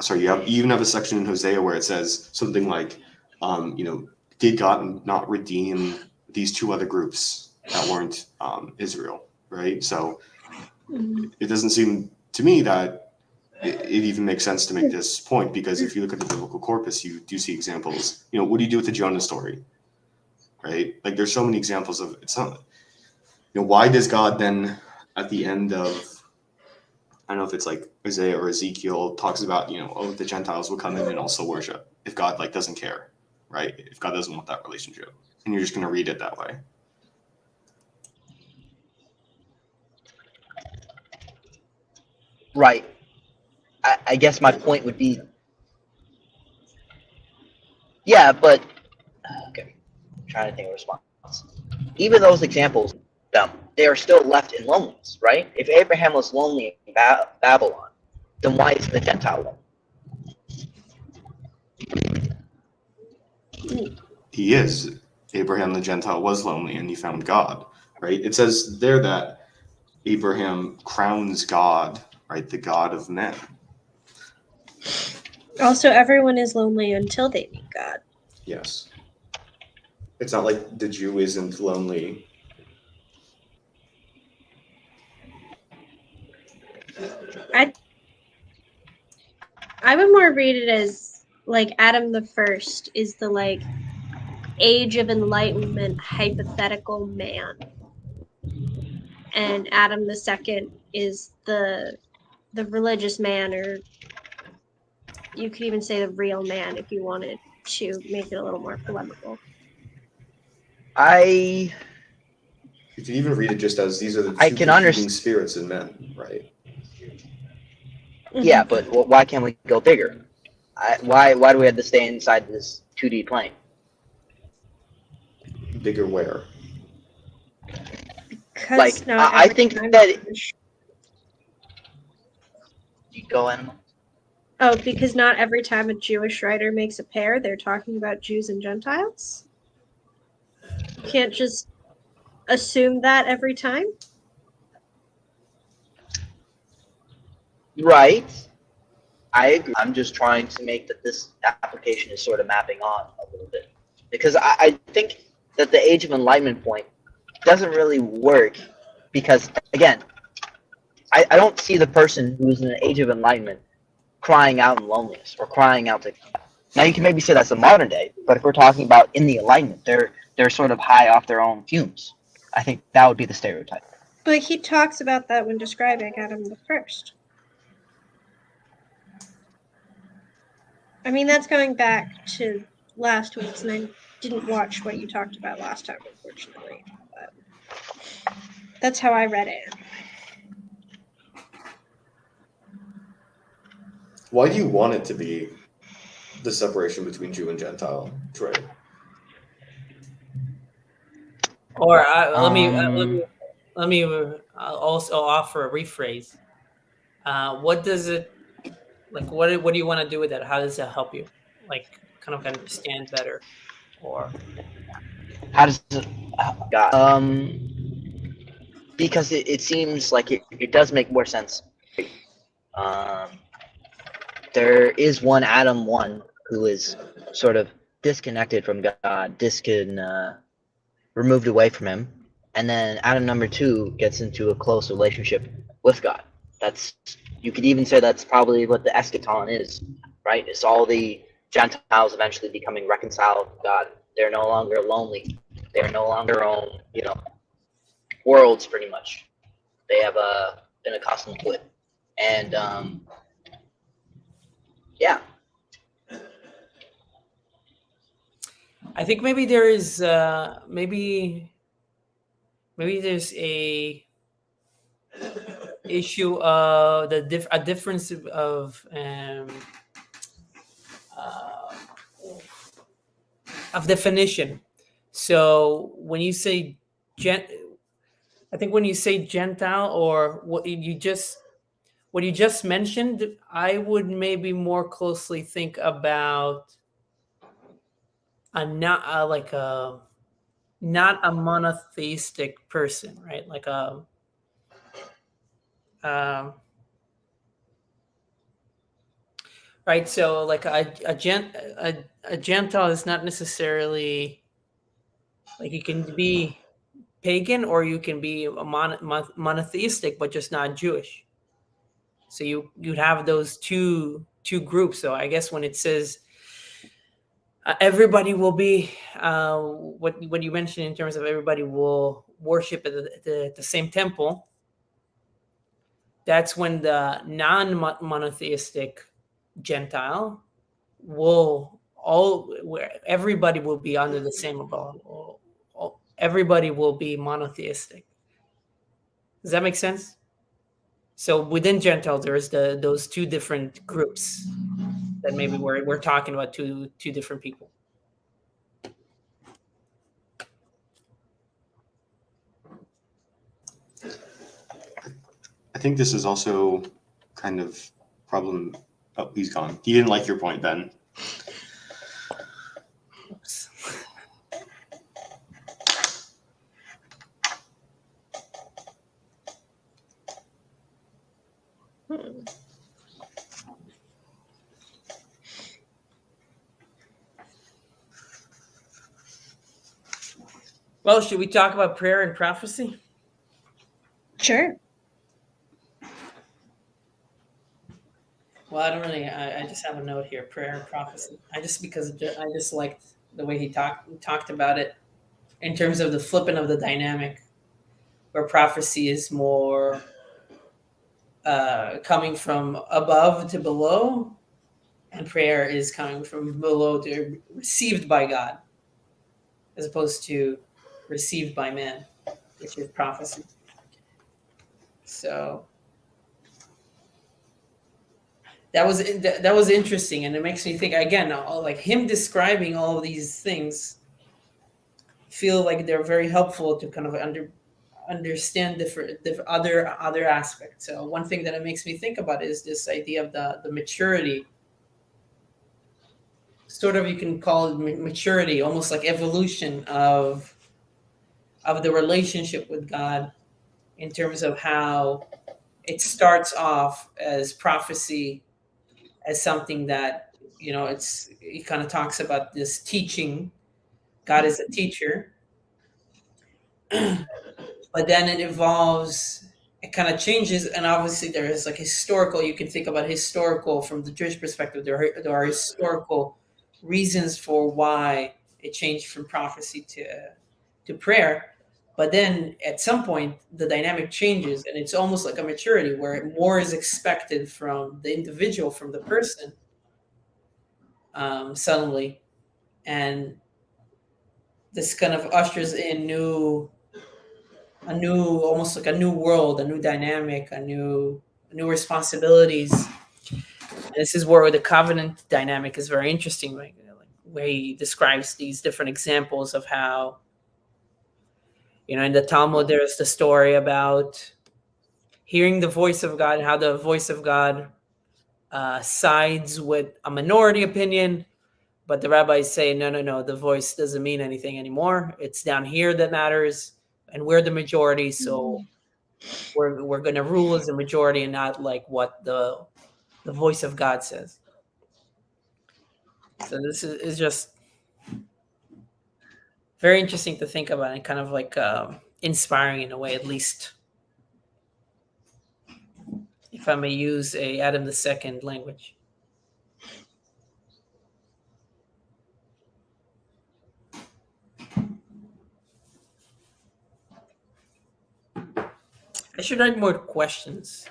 Sorry, you even have a section in Hosea where it says something like, did God not redeem these 2 other groups that weren't Israel, right? So it doesn't seem to me that it even makes sense to make this point, because if you look at the biblical corpus, you do see examples. What do you do with the Jonah story, right? Like, there's so many examples of it's not. Why does God then at the end of, I don't know if it's like Isaiah or Ezekiel, talks about the Gentiles will come in and also worship, if God doesn't care, right? If God doesn't want that relationship, and you're just going to read it that way. Right. I guess my point would be, yeah, but okay, I'm trying to think of a response. Even those examples, they are still left in loneliness, right? If Abraham was lonely in Babylon, then why is the Gentile lonely? He is. Abraham the Gentile was lonely, and he found God, right? It says there that Abraham crowns God, right? The God of men. Also, everyone is lonely until they meet God. Yes. It's not like the Jew isn't lonely. I would more read it as like Adam the first is the age of enlightenment hypothetical man, and Adam the second is the religious man, or you could even say the real man if you wanted to make it a little more polemical. I You can even read it just as these are the I two can competing understand. spirits in men, right? Yeah, but why can't we go bigger? Why do we have to stay inside this 2D plane? Bigger where? Because Like, not I every think time that you go animal. Oh, because not every time a Jewish writer makes a pair, they're talking about Jews and Gentiles? You can't just assume that every time? Right. I agree. I'm just trying to make that this application is sort of mapping on a little bit. Because I think that the Age of Enlightenment point doesn't really work because, again, I don't see the person who's in the Age of Enlightenment crying out in loneliness or crying out to. Now you can maybe say that's the modern day, but if we're talking about in the Enlightenment, they're sort of high off their own fumes. I think that would be the stereotype. But he talks about that when describing Adam the First. I mean, that's going back to last week's, and I didn't watch what you talked about last time, unfortunately. But that's how I read it. Why do you want it to be the separation between Jew and Gentile, Trey? Or let me also offer a rephrase. What does it like? What do you want to do with that? How does that help you? Like, kind of understand better, or How does it? Oh, God. Because it seems like it does make more sense. Um, there is one Adam 1 who is sort of disconnected from God, removed away from him, and then Adam number 2 gets into a close relationship with God. That's, you could even say that's probably what the eschaton is, right? It's all the Gentiles eventually becoming reconciled with God. They're no longer lonely. They're no longer own, worlds, pretty much. They have been accustomed to it. And yeah. I think maybe there is maybe there's a issue of a difference of definition. So when you say I think when you say Gentile, or what you just mentioned, I would maybe more closely think about not a monotheistic person, right? Like um, right. So like a Gentile is not necessarily like, you can be pagan or you can be a monotheistic, but just not Jewish. So you'd have those two groups. So I guess when it says everybody will be what you mentioned in terms of everybody will worship at the same temple, that's when the non-monotheistic Gentile where everybody will be under the same umbrella. Everybody will be monotheistic. Does that make sense? So within Gentiles, there is those two different groups that maybe we're talking about two different people. I think this is also kind of problem. Oh, he's gone. He didn't like your point, Ben. Oops. Well, should we talk about prayer and prophecy? Sure. Well, I don't really. I just have a note here: prayer and prophecy. Because I just liked the way he talked about it in terms of the flipping of the dynamic, where prophecy is more coming from above to below, and prayer is coming from below to received by God, as opposed to received by man, which is prophecy. So that was interesting, and it makes me think again, like him describing all of these things feel like they're very helpful to kind of understand different other aspects. So one thing that it makes me think about is this idea of the maturity. Sort of, you can call it maturity, almost like evolution of the relationship with God, in terms of how it starts off as prophecy, as something that, it kind of talks about this teaching. God is a teacher, but then it evolves, it kind of changes, and obviously there is like historical, you can think about historical from the Jewish perspective, there are historical reasons for why it changed from prophecy to prayer. But then at some point the dynamic changes, and it's almost like a maturity where more is expected from the individual, from the person, suddenly, and this kind of ushers in almost like a new world, a new dynamic, new responsibilities. And this is where the covenant dynamic is very interesting, like where he describes these different examples of how, in the Talmud there's the story about hearing the voice of God, how the voice of God sides with a minority opinion, but the rabbis say, no, the voice doesn't mean anything anymore. It's down here that matters, and we're the majority, so we're going to rule as a majority and not like what the voice of God says. So this is just very interesting to think about, and kind of like inspiring in a way, at least, if I may use a Adam II language. I should write more questions.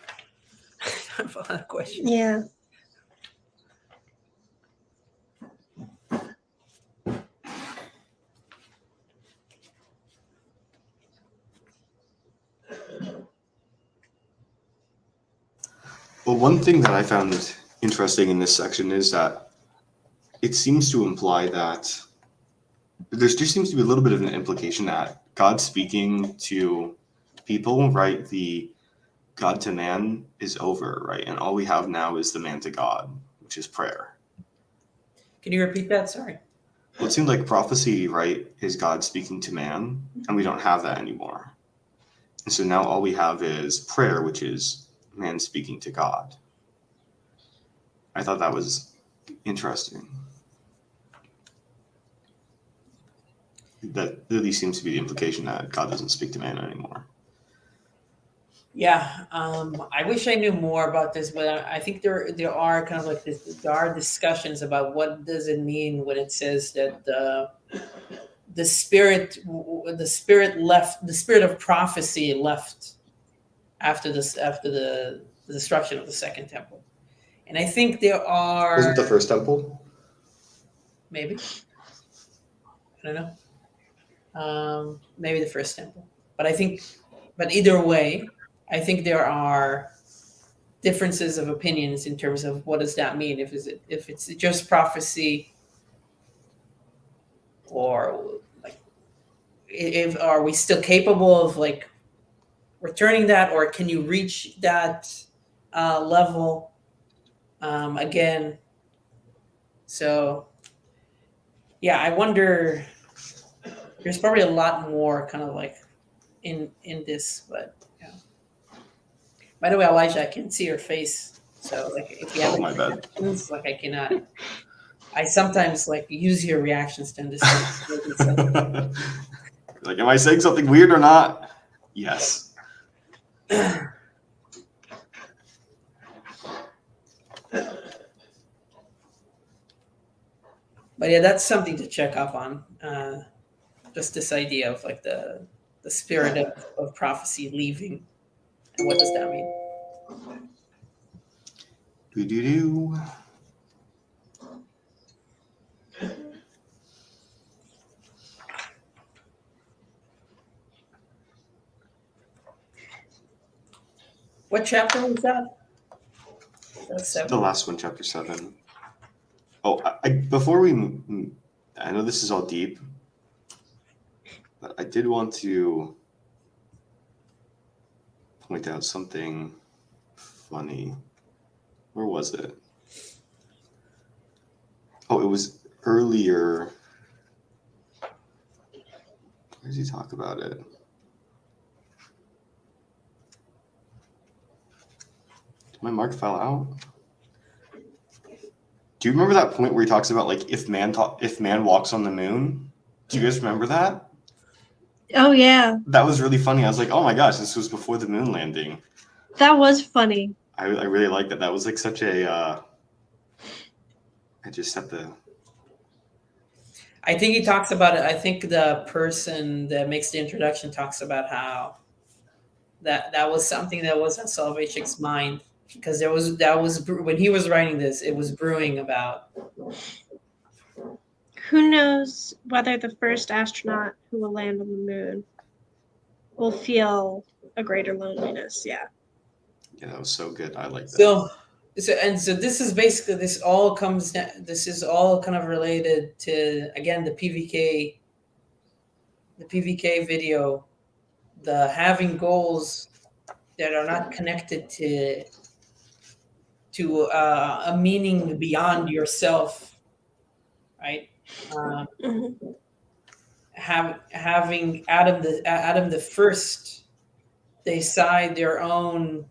I have a lot of questions. Yeah. Well, one thing that I found interesting in this section is that it seems to imply that there just seems to be a little bit of an implication that God speaking to people, right? The God to man is over, right? And all we have now is the man to God, which is prayer. Can you repeat that? Sorry. Well, it seems like prophecy, right, is God speaking to man, and we don't have that anymore. And so now all we have is prayer, which is man speaking to God. I thought that was interesting. That really seems to be the implication that God doesn't speak to man anymore. Yeah, I wish I knew more about this, but I think there are kind of like this. There are discussions about what does it mean when it says that the spirit left, the spirit of prophecy left after the destruction of the second temple, and I think there are. Wasn't the first temple? Maybe, I don't know. Maybe the first temple, but either way, I think there are differences of opinions in terms of what does that mean. If it's just prophecy, or like, if are we still capable of like returning that, or can you reach that level again? So yeah, I wonder. There's probably a lot more kind of like in this, but yeah. By the way, Elijah, I can see your face, so like if you have my any bad. reactions, like I cannot. I sometimes like use your reactions to understand. Like, am I saying something weird or not? Yes. But yeah, that's something to check up on. Just this idea of like the spirit of prophecy leaving, and what does that mean? Do. What chapter was that? That's The 7. last one, chapter 7. Oh, before I know this is all deep, but I did want to point out something funny. Where was it? Oh, it was earlier. Where does he talk about it? Did my mark fell out? Do you remember that point where he talks about like if man walks on the moon? Do you guys remember that? Oh yeah, That was really funny. I was like, oh my gosh, this was before the moon landing. that was funny. I really liked that. That was like such a. I just had to. I think he talks about it. I think the person that makes the introduction talks about how that was something that was on Soloveitchik's mind, because that was when he was writing this, it was brewing about. Who knows whether the first astronaut who will land on the moon will feel a greater loneliness? Yeah. Yeah, that was so good. I like that. So this is basically, this is all kind of related to, again, the PVK video, the having goals that are not connected to a meaning beyond yourself, right? Mhm. Having Adam the first, they side their own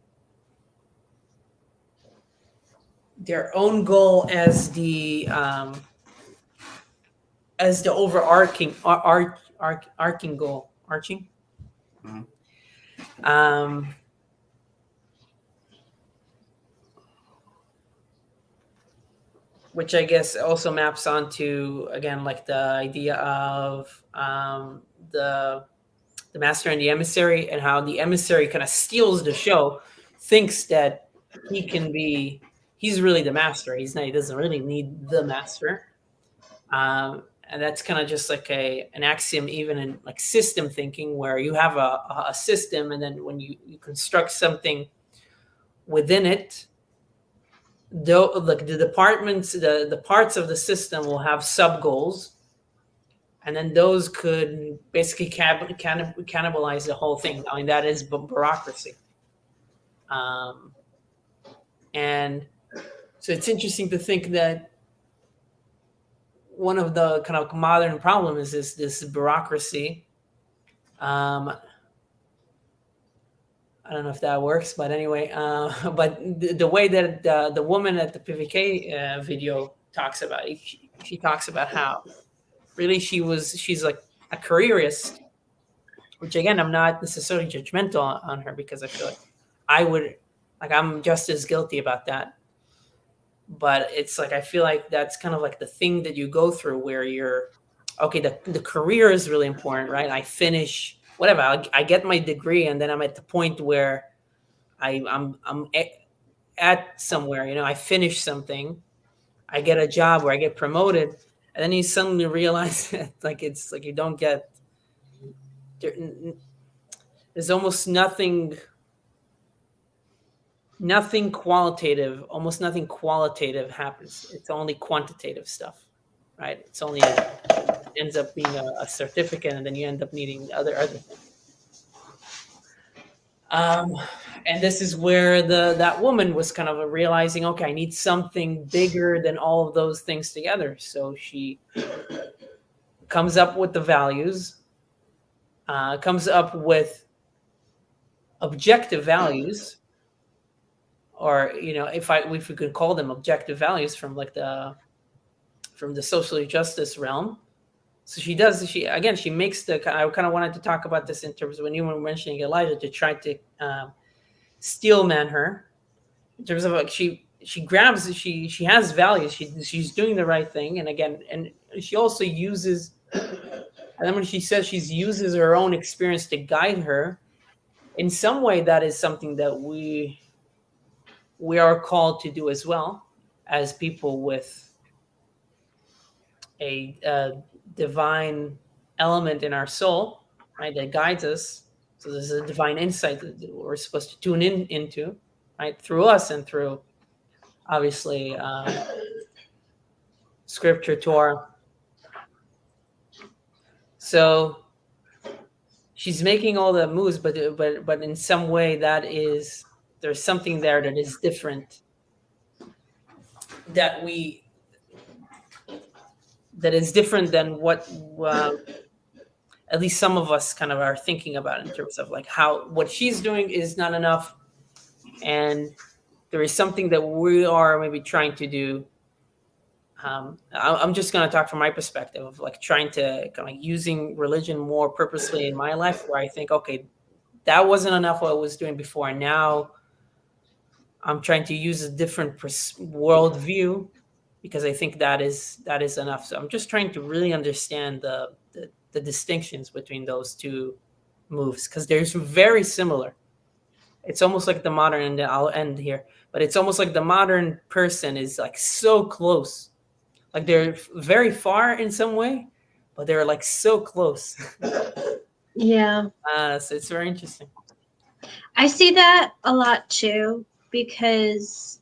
goal as the overarching arcing goal, arching. Mhm. Which I guess also maps onto, again, like the idea of the master and the emissary, and how the emissary kind of steals the show, thinks that he's really the master. He's not. He doesn't really need the master. And that's kind of just like an axiom, even in like system thinking, where you have a system, and then when you construct something within it, like the departments, the parts of the system will have sub goals, and then those could basically cannibalize the whole thing. I mean, that is bureaucracy. And so it's interesting to think that one of the kind of modern problems is this bureaucracy. I don't know if that works, but anyway, but the way that the woman at the PVK video talks about it, she talks about how really she's like a careerist, which again, I'm not necessarily judgmental on her, because I feel like I'm just as guilty about that. But it's like, I feel like that's kind of like the thing that you go through, where you're, okay, the career is really important, right? I finish whatever, I get my degree, and then I'm at the point where I'm at somewhere, I finish something, I get a job where I get promoted, and then you suddenly realize that it's like you don't get there's almost nothing qualitative, almost nothing qualitative happens. It's only quantitative stuff, right? It's only it ends up being a certificate, and then you end up needing other things. And this is where that woman was kind of realizing, okay, I need something bigger than all of those things together. So she comes up with the values, comes up with objective values, or if we could call them objective values from the social justice realm. So she makes I kind of wanted to talk about this in terms of when you were mentioning Elijah, to try to steelman her, in terms of like she she grabs, she has values. She's doing the right thing, and again, and she also uses. And then when she says she uses her own experience to guide her, in some way, that is something that we are called to do as well, as people with a divine element in our soul, right, that guides us. So there's a divine insight that we're supposed to tune into, right, through us and through, obviously, Scripture, Torah. So she's making all the moves, but in some way there's something there that is different, that is different than what at least some of us kind of are thinking about, in terms of like how what she's doing is not enough, and there is something that we are maybe trying to do. I'm just going to talk from my perspective of like trying to kind of using religion more purposely in my life, where I think, okay, that wasn't enough what I was doing before, and now I'm trying to use a different worldview, because I think that is enough. So I'm just trying to really understand the distinctions between those two moves, because they're very similar. It's almost like the modern, and I'll end here, but it's almost like the modern person is like so close. Like they're very far in some way, but they're like so close. Yeah. So it's very interesting. I see that a lot too, because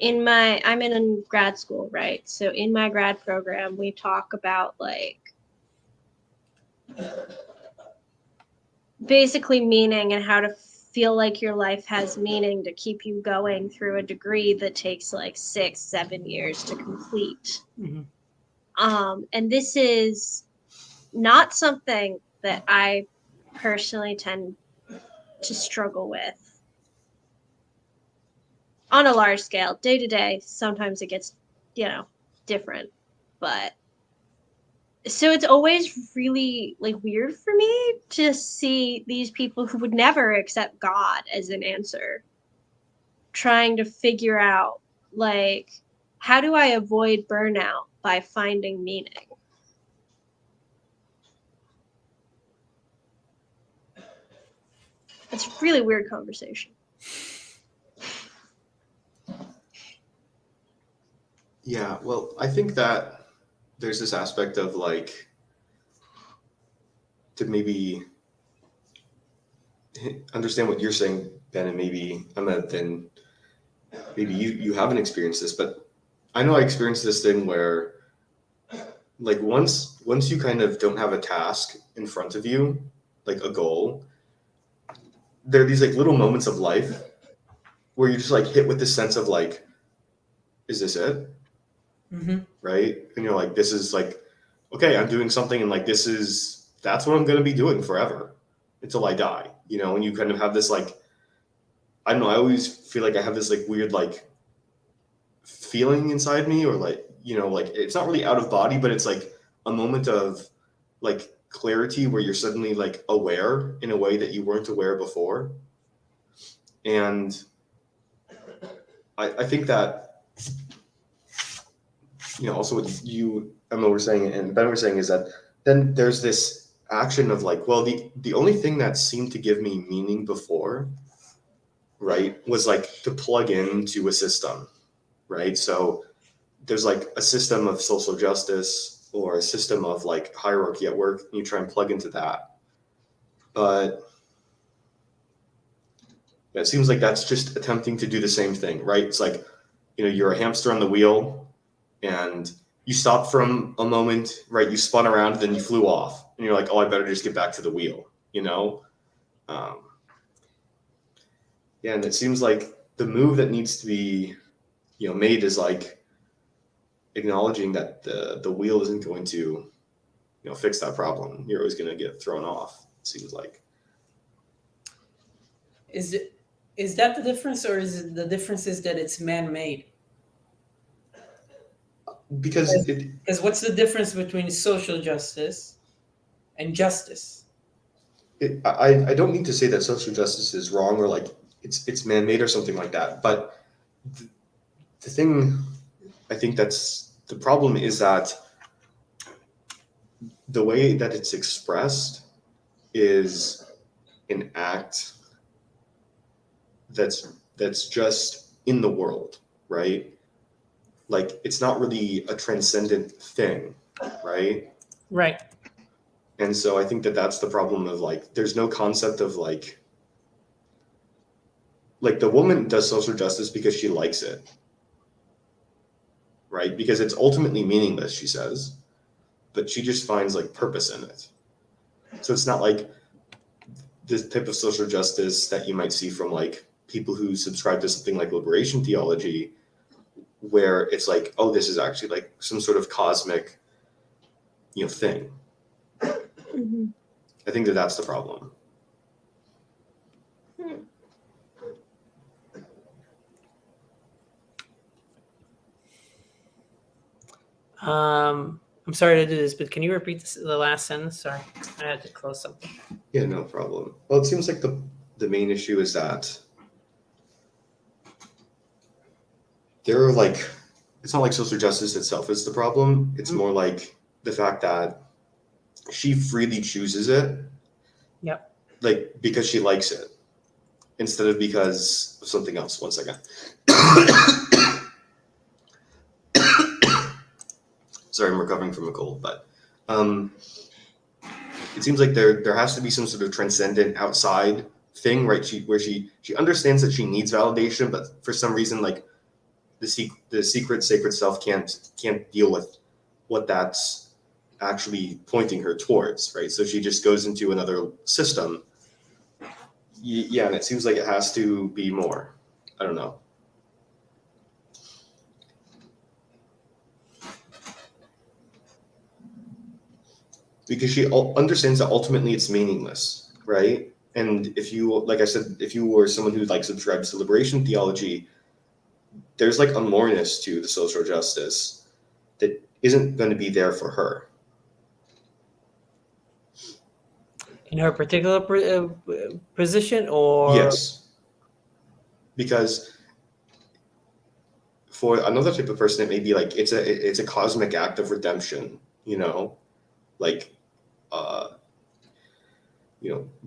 I'm in grad school, right? So in my grad program, we talk about like basically meaning and how to feel like your life has meaning to keep you going through a degree that takes like 6-7 years to complete. Mm-hmm. And this is not something that I personally tend to struggle with on a large scale. Day to day, sometimes it gets, different. But so it's always really like weird for me to see these people who would never accept God as an answer trying to figure out, like, how do I avoid burnout by finding meaning? It's a really weird conversation. Yeah, well, I think that there's this aspect of like, to maybe understand what you're saying, Ben, and maybe Ahmed, then maybe you haven't experienced this, but I know I experienced this thing where like once you kind of don't have a task in front of you, like a goal, there are these like little moments of life where you just like hit with this sense of like, is this it? Mm-hmm. Right? And you're like, this is like, okay, I'm doing something, and like that's what I'm going to be doing forever until I die, and you kind of have this like, I don't know, I always feel like I have this like weird like feeling inside me, or like, like it's not really out of body, but it's like a moment of like clarity where you're suddenly like aware in a way that you weren't aware before. And I think that, also what you, Emma, were saying and Ben were saying is that then there's this action of like, well, the only thing that seemed to give me meaning before, right, was like to plug into a system, right? So there's like a system of social justice or a system of like hierarchy at work, and you try and plug into that. But it seems like that's just attempting to do the same thing, right? It's like, you're a hamster on the wheel, and you stopped from a moment, right? You spun around, then you flew off, and you're like, oh, I better just get back to the wheel, Yeah, and it seems like the move that needs to be, made is like acknowledging that the wheel isn't going to, fix that problem. You're always going to get thrown off, it seems like. Is that the difference, or is it the difference is that it's man-made? Because what's the difference between social justice and justice? I don't mean to say that social justice is wrong, or like it's man-made or something like that, but the thing, I think that's the problem is that the way that it's expressed is an act that's just in the world, right? Like it's not really a transcendent thing, right? Right. And so I think that that's the problem of like there's no concept of like the woman does social justice because she likes it, right? Because it's ultimately meaningless, she says, but she just finds like purpose in it. So it's not like this type of social justice that you might see from like people who subscribe to something like liberation theology, where it's like, oh, this is actually like some sort of cosmic, thing. Mhm. I think that that's the problem. I'm sorry to do this, but can you repeat the last sentence? Sorry, I had to close something. Yeah, no problem. Well, it seems like the main issue is that there are like, it's not like social justice itself is the problem. It's more like the fact that she freely chooses it. Yep. Like because she likes it instead of because of something else. One second. Sorry, I'm recovering from a cold, but it seems like there has to be some sort of transcendent outside thing, right? Where she understands that she needs validation, but for some reason, like the secret sacred self can't deal with what that's actually pointing her towards, right? So she just goes into another system. Yeah, and it seems like it has to be more. I don't know. Because she understands that ultimately it's meaningless, right? And if you, like I said, if you were someone who like subscribes to liberation theology, there's like a moreness to the social justice that isn't going to be there for her. In her particular position, or Yes, because for another type of person, it may be like it's a cosmic act of redemption, like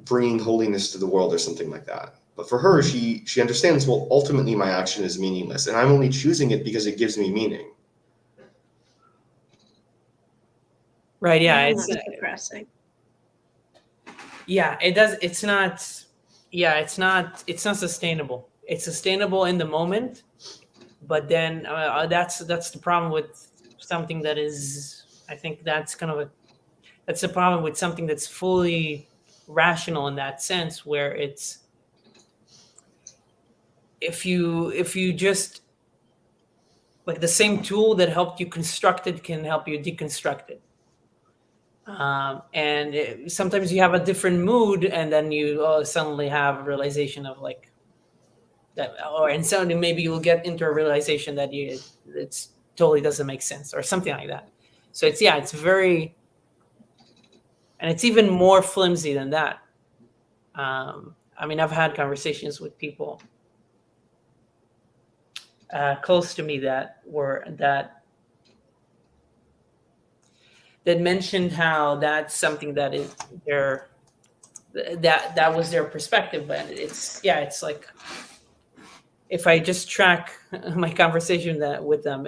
bringing holiness to the world or something like that. But for her, she understands, well, ultimately my action is meaningless, and I'm only choosing it because it gives me meaning. right? Yeah, That's depressing. Yeah, it does. It's not. Yeah, it's not sustainable. It's sustainable in the moment, but then that's the problem with something that is. I think that's that's the problem with something that's fully rational in that sense, where it's if you just like the same tool that helped you construct it can help you deconstruct it. And sometimes you have a different mood, and then you suddenly have a realization of like that, and suddenly maybe you'll get into a realization that it's totally doesn't make sense or something like that. So it's very, and it's even more flimsy than that. I mean, I've had conversations with people close to me that mentioned how that's something that is that was their perspective, but it's like if I just track my conversation with them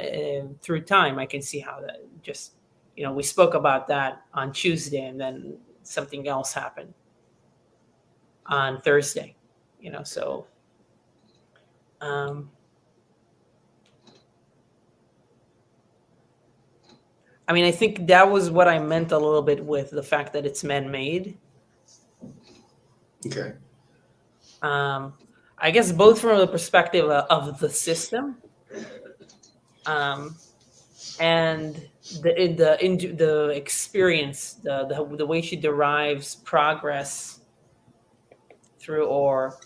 through time, I can see how that just we spoke about that on Tuesday, and then something else happened on Thursday, so I mean, I think that was what I meant a little bit with the fact that it's man-made. Okay. I guess both from the perspective of the system, and the experience, the way she derives progress through or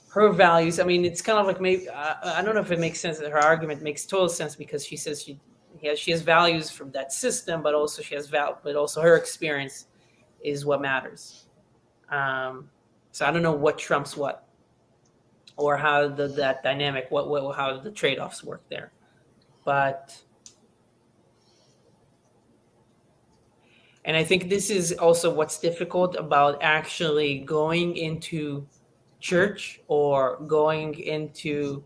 her values. I mean, it's kind of like maybe I don't know if it makes sense. That her argument makes total sense because she says she has values from that system, but also but also her experience is what matters. So I don't know what trumps what. or how that dynamic, how the trade-offs work there. And I think this is also what's difficult about actually going into church or going into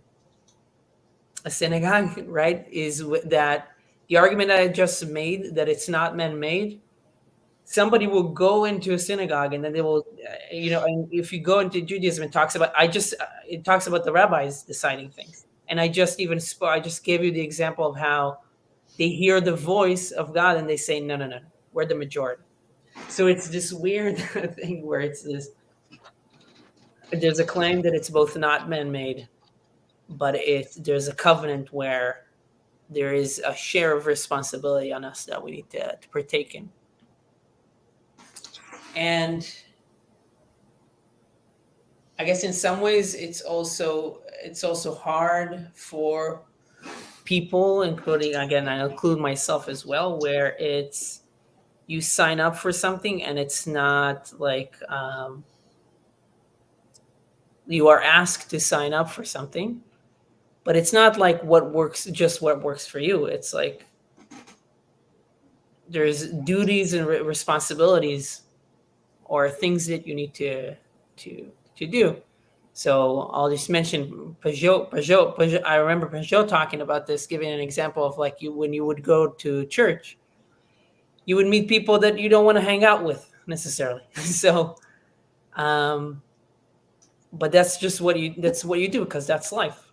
a synagogue, right? Is that the argument that I just made, that it's not man-made. Somebody will go into a synagogue and then they will, and if you go into Judaism, it talks about it talks about the rabbis deciding things. And I just gave you the example of how they hear the voice of God and they say, no, no, no, we're the majority. So it's this weird thing where there's a claim that it's both not man-made, but there's a covenant where there is a share of responsibility on us that we need to partake in. And I guess in some ways it's also hard for people, including, again, I include myself as well, where it's you sign up for something and it's not like you are asked to sign up for something, but it's not like what works for you. It's like there's duties and responsibilities or things that you need to do. So I'll just mention Peugeot. I remember Peugeot talking about this, giving an example of like when you would go to church, you would meet people that you don't want to hang out with necessarily. So, but that's just what you do because that's life.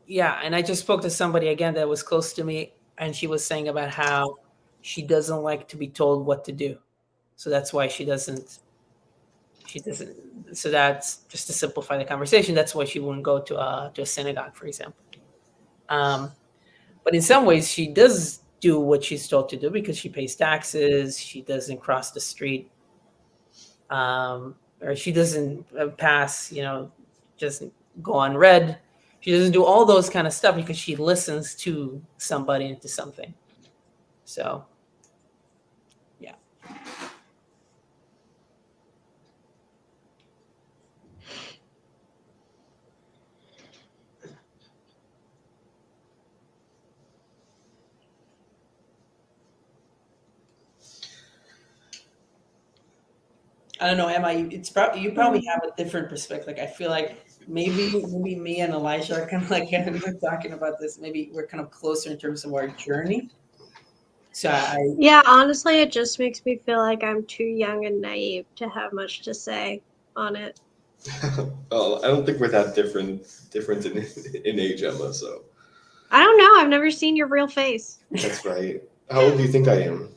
Yeah, and I just spoke to somebody again that was close to me, and she was saying about how she doesn't like to be told what to do, so that's why she doesn't. So that's just to simplify the conversation. That's why she wouldn't go to a synagogue, for example. But in some ways, she does do what she's told to do because she pays taxes. She doesn't cross the street, or she doesn't pass. Just go on red. She doesn't do all those kind of stuff because she listens to somebody and to something. So, yeah. I don't know, Emma. You probably have a different perspective. Like I feel like maybe me and Elijah are kind of like we're talking about this. Maybe we're kind of closer in terms of our journey. So Yeah, honestly, it just makes me feel like I'm too young and naive to have much to say on it. Well, I don't think we're that different in age, Emma. So I don't know. I've never seen your real face. that's right. How old do you think I am?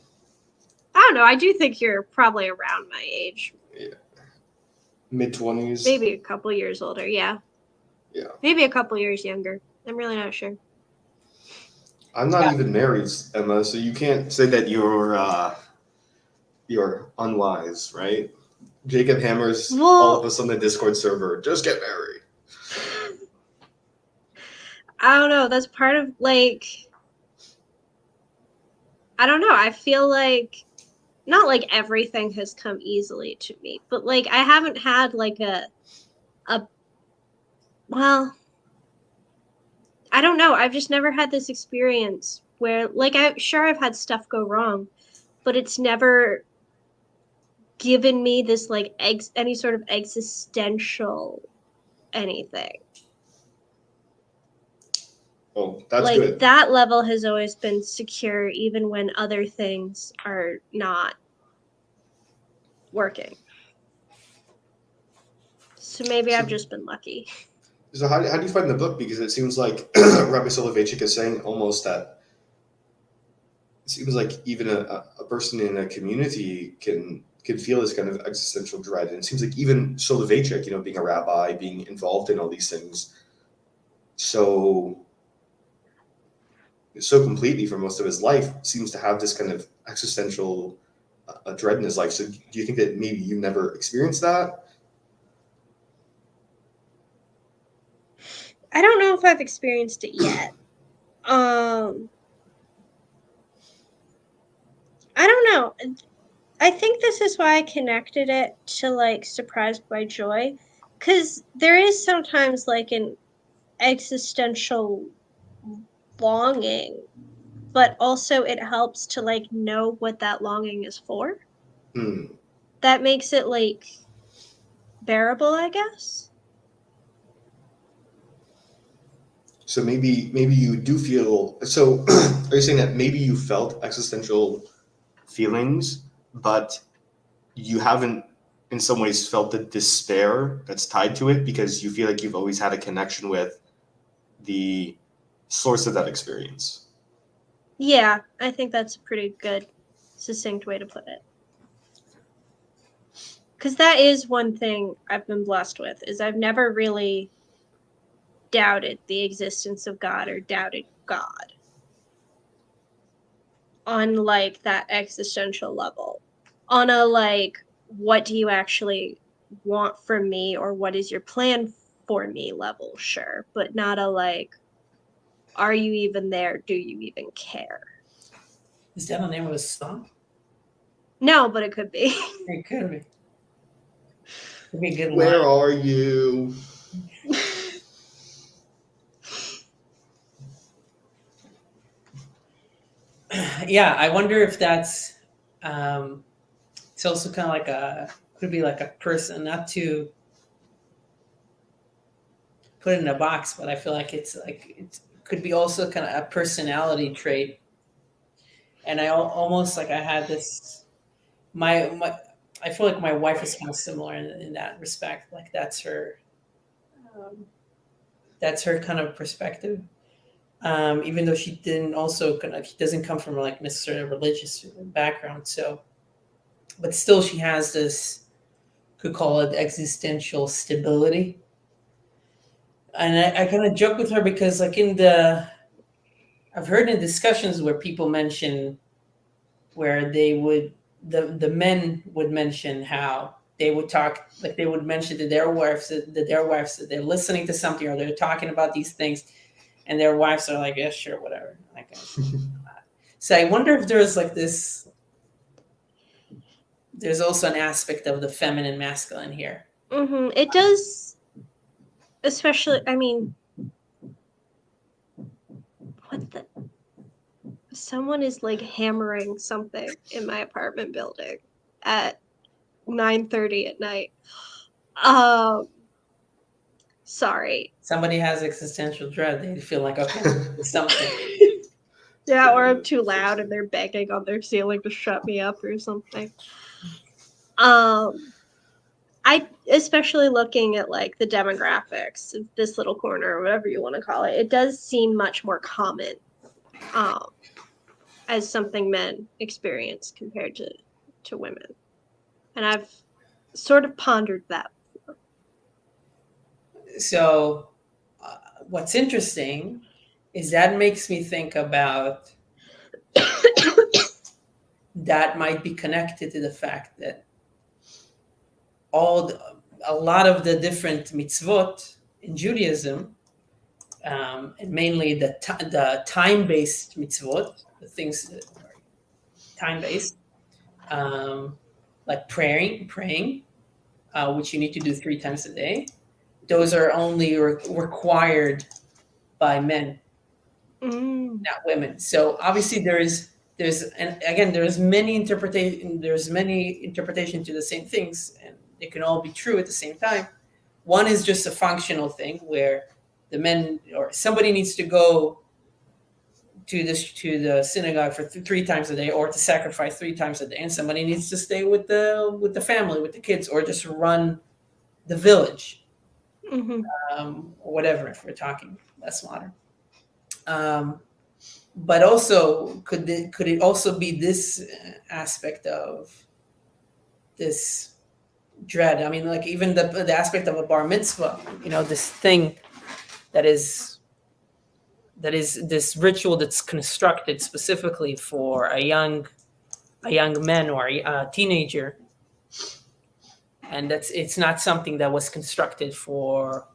I don't know. I do think you're probably around my age. Yeah, mid-20s. Maybe a couple years older. Yeah. Yeah. Maybe a couple years younger. I'm really not sure. I'm not even married, Emma, so you can't say that you're unwise, right? Jacob hammers all of us on the Discord server. Just get married. I don't know. That's part of like. I don't know. I feel like not like everything has come easily to me, but like I haven't had like well, I don't know. I've just never had this experience where like I've had stuff go wrong, but it's never given me this like any sort of existential anything. Oh, that's like good. That level has always been secure even when other things are not working. So maybe I've just been lucky. So how do you find the book? Because it seems like Rabbi Soloveitchik is saying almost that it seems like even a person in a community can feel this kind of existential dread. And it seems like even Soloveitchik, being a rabbi, being involved in all these things so completely for most of his life, seems to have this kind of existential dread in his life. So do you think that maybe you never experienced that? I don't know if I've experienced it yet. I don't know. I think this is why I connected it to like surprised by joy, because there is sometimes like an existential longing, but also it helps to like know what that longing is for. Hmm. That makes it like bearable, I guess. So maybe you do feel. So are you saying that maybe you felt existential feelings, but you haven't, in some ways, felt the despair that's tied to it because you feel like you've always had a connection with the source of that experience? Yeah, I think that's a pretty good, succinct way to put it. Because that is one thing I've been blessed with, is I've never really doubted the existence of God or doubted God on like that existential level. On a like, what do you actually want from me or what is your plan for me level, sure, but not a like, are you even there? Do you even care? Is that the name of a song? No, but it could be. It could be. Could be a good Where line. are you? Yeah, I wonder if that's. It's also kind of like could be like a person, not to put it in a box, but I feel like it could be also kind of a personality trait. And almost like I had this my I feel like my wife is kind of similar in that respect. Like um, that's her kind of perspective. Even though she didn't also kind of, she doesn't come from like necessarily a religious background. So, but still, she has this, could call it existential stability. And I kind of joke with her because like I've heard in discussions where people mention where they would, the men would mention how they would talk, like they would mention to their wives that they're listening to something or they're talking about these things, and their wives are like, yeah, sure, whatever. Like, so I wonder if there's like this. There's also an aspect of the feminine masculine here. It does, especially, I mean, what the? Someone is like hammering something in my apartment building at 9:30 at night. Um, sorry. Somebody has existential dread. They feel like, okay, there's something. Yeah, or I'm too loud and they're banging on their ceiling to shut me up or something. Um, I especially looking at like the demographics of this little corner or whatever you want to call it, it does seem much more common um, as something men experience compared to women. And I've sort of pondered that. So, what's interesting is that makes me think about that might be connected to the fact that a lot of the different mitzvot in Judaism, and mainly the time-based mitzvot, the things that are time-based, like praying, which you need to do 3 times a day. Those are only required by men, not women. So obviously and again there's many interpretation to the same things, and they can all be true at the same time. One is just a functional thing where the men or somebody needs to go to the synagogue for 3 times a day, or to sacrifice 3 times a day, and somebody needs to stay with the family, with the kids, or just run the village, Mm-hmm. or whatever, if we're talking less modern. But also, could it also be this aspect of this dread? I mean, like even the aspect of a bar mitzvah, this thing that is this ritual that's constructed specifically for a young man or a teenager, and it's not something that was constructed for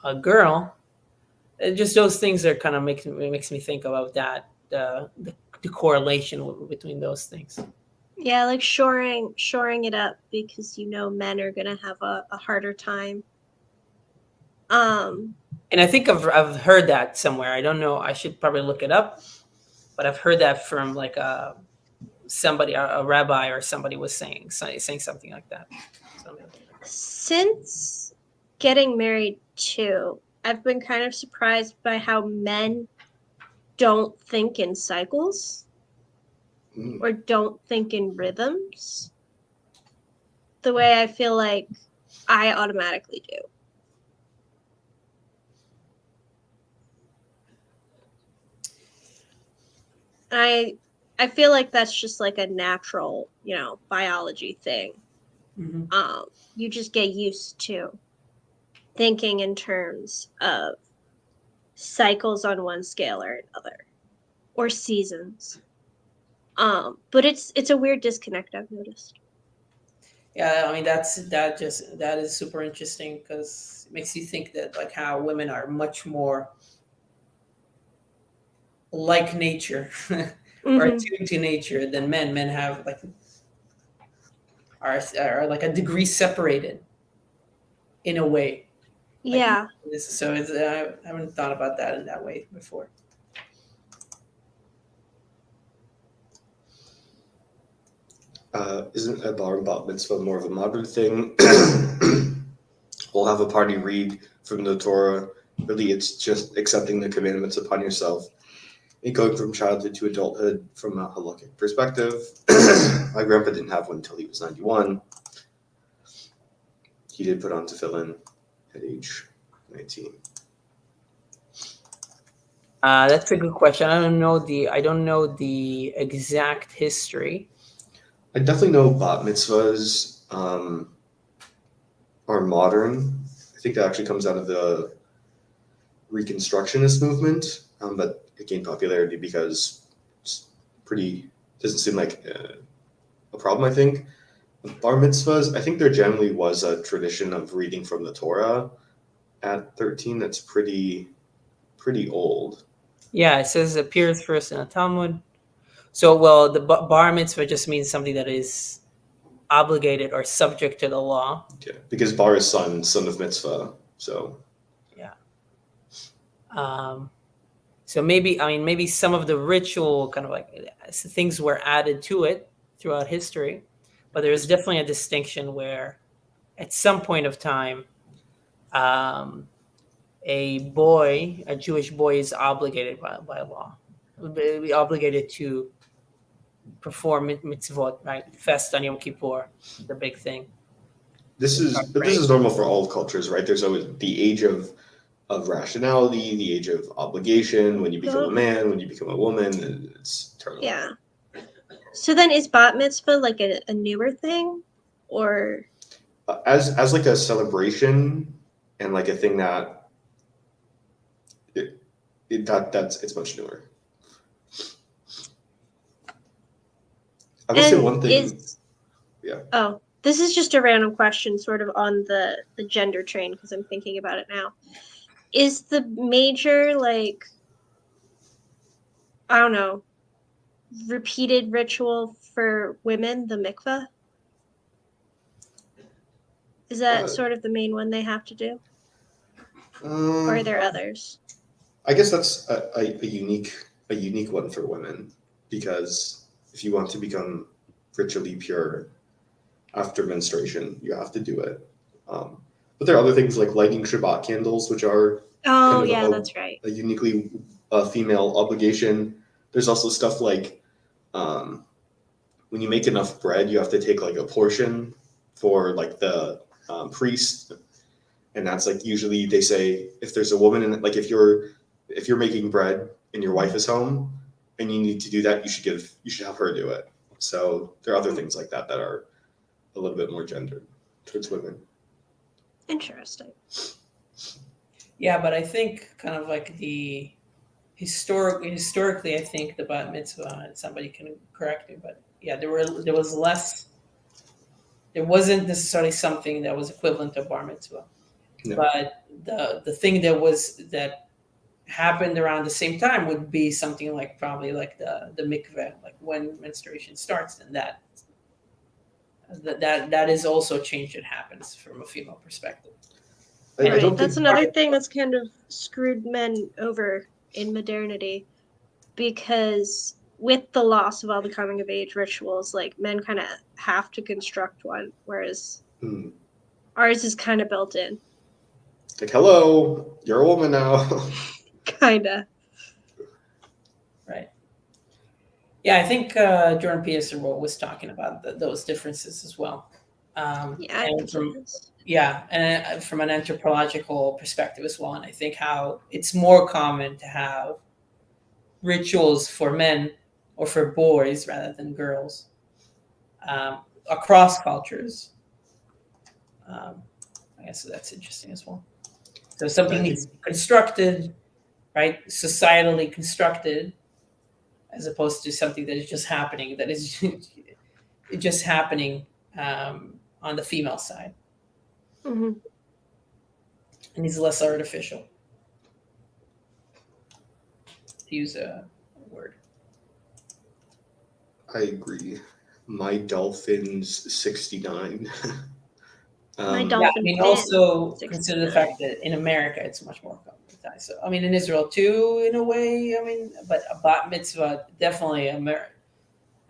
a girl. Just those things are kind of makes me think about that. the correlation between those things. Yeah, like shoring it up because men are gonna have a harder time. And I think I've heard that somewhere. I don't know. I should probably look it up, but I've heard that from like somebody, a rabbi or somebody was saying something like that. Since getting married too, I've been kind of surprised by how men don't think in cycles or don't think in rhythms the way I feel like I automatically do. I feel like that's just like a natural, biology thing. Mm-hmm. You just get used to thinking in terms of cycles on one scale or another, or seasons. But it's a weird disconnect I've noticed. Yeah, I mean that is super interesting because it makes you think that like how women are much more like nature or attuned to nature than men. Men have like are like a degree separated in a way. Like, Yeah. so I haven't thought about that in that way before. Isn't a bar and bat mitzvah more of a modern thing? We'll have a party read from the Torah. Really, it's just accepting the commandments upon yourself and going from childhood to adulthood from a halakhic perspective. My grandpa didn't have one until he was 91. He did put on tefillin at age 19. That's a good question. I don't know the exact history. I definitely know bat mitzvahs are modern. I think that actually comes out of the Reconstructionist movement, but it gained popularity because it's doesn't seem like a problem, I think. Bar mitzvahs, I think there generally was a tradition of reading from the Torah at 13 that's pretty old. Yeah, it says it appears first in the Talmud. So, well, the bar mitzvah just means something that is obligated or subject to the law. Yeah, because bar is son of mitzvah, so. Yeah. So maybe some of the ritual kind of like things were added to it throughout history, but there's definitely a distinction where at some point of time, a Jewish boy is obligated by law, be obligated to perform mitzvot, right? Fast on Yom Kippur, the big thing. This is normal for all cultures, right? There's always the age of rationality, the age of obligation, when you become a man, when you become a woman, it's eternal. Yeah. So then is bat mitzvah like a newer thing, or as like a celebration and like a thing that it's much newer. I will say one thing. Yeah. Oh, this is just a random question, sort of on the gender train, because I'm thinking about it now. Is the major, like, I don't know, repeated ritual for women the mikveh? Is that sort of the main one they have to do? Or are there others? I guess that's a unique one for women, because if you want to become ritually pure after menstruation, you have to do it. But there are other things like lighting Shabbat candles, which are that's right. A uniquely female obligation. There's also stuff like when you make enough bread, you have to take like a portion for like the priest, and that's like usually they say if there's a woman in it, like if you're making bread and your wife is home and you need to do that, you should have her do it. So there are other things like that that are a little bit more gendered towards women. Interesting. Yeah, but I think kind of like the historically, I think the bat mitzvah, and somebody can correct me, but yeah, there was less. There wasn't necessarily something that was equivalent to bar mitzvah, No. but the thing that happened around the same time would be something like probably like the mikveh, like when menstruation starts, and that is also a change that happens from a female perspective. I Right. don't That's think another thing that's kind of screwed men over in modernity, because with the loss of all the coming of age rituals, like men kind of have to construct one, whereas ours is kind of built in. like, hello, you're a woman now. Kinda. Right. Yeah, I think Jordan Peterson was talking about those differences as well. Yeah, I and think from it is. yeah, and from an anthropological perspective as well. And I think how it's more common to have rituals for men or for boys rather than girls across cultures. I guess that's interesting as well. So something needs to be constructed, right? Societally constructed, as opposed to something that is just happening. That is just happening on the female side, Hmm. and is less artificial, to use a word. I agree. My Dolphins 69. My Yeah, I dolphin mean, fin, also 69. consider the fact that in America it's much more common. So, I mean, in Israel too, in a way. I mean, but a bat mitzvah definitely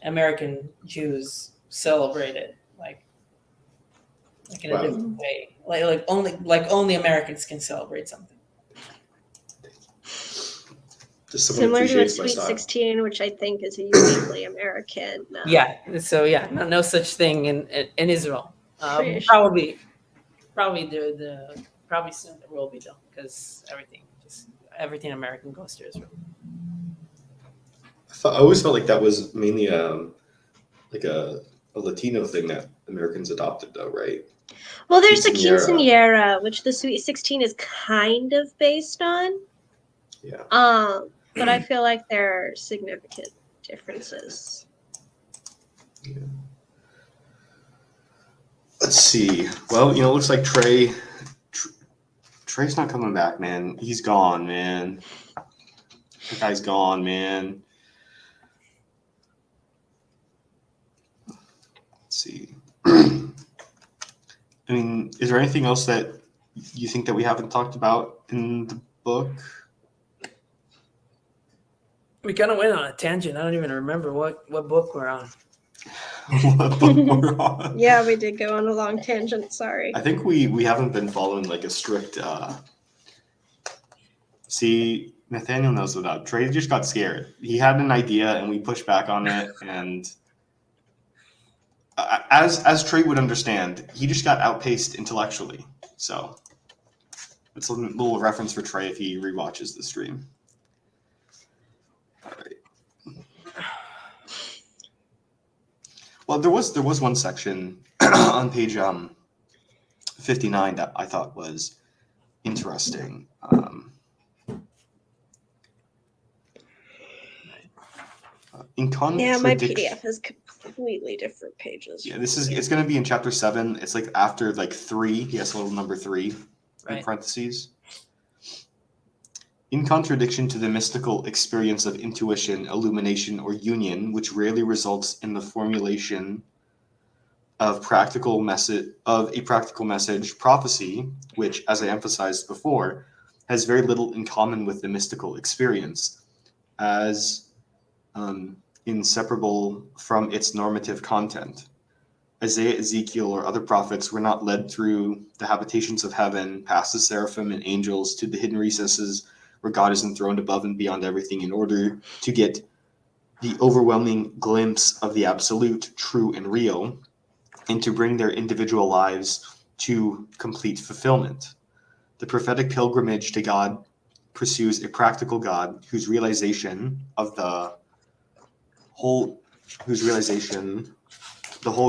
American Jews celebrate it like in a Wow. different way. Like only Americans can celebrate something. Just someone Similar to a appreciates my Sweet style. 16, which I think is a uniquely American. Yeah. So yeah, no such thing in Israel. Tradition. Probably the probably soon there will be though, because everything American goes to Israel. I always felt like that was mainly like a Latino thing that Americans adopted, though, right? Well, there's the Quinceañera. quinceañera, which the Sweet 16 is kind of based on. Yeah. But I feel like there are significant differences. Yeah. Let's see. Well, it looks like Trey's not coming back, man. He's gone, man. The guy's gone, man. Let's see. I mean, is there anything else that you think that we haven't talked about in the book? We kind of went on a tangent. I don't even remember what book we're on. What book we're on? Yeah, we did go on a long tangent. Sorry. I think we haven't been following like a strict. See, Nathaniel knows what up. Trey just got scared. He had an idea, and we pushed back on it. And as Trey would understand, he just got outpaced intellectually. So it's a little reference for Trey if he rewatches the stream. All right. Well, there was one section on page 59 that I thought was interesting. In Yeah, my contradiction, PDF has completely different pages. yeah, it's going to be in chapter 7. It's like after like 3. Yes, little number 3 in Right. parentheses. In contradiction to the mystical experience of intuition, illumination, or union, which rarely results in the formulation of a practical message, prophecy, which, as I emphasized before, has very little in common with the mystical experience, as inseparable from its normative content. Isaiah, Ezekiel, or other prophets were not led through the habitations of heaven, past the seraphim and angels, to the hidden recesses where God is enthroned above and beyond everything, in order to get the overwhelming glimpse of the absolute, true, and real, and to bring their individual lives to complete fulfillment. The prophetic pilgrimage to God pursues a practical God whose realization the whole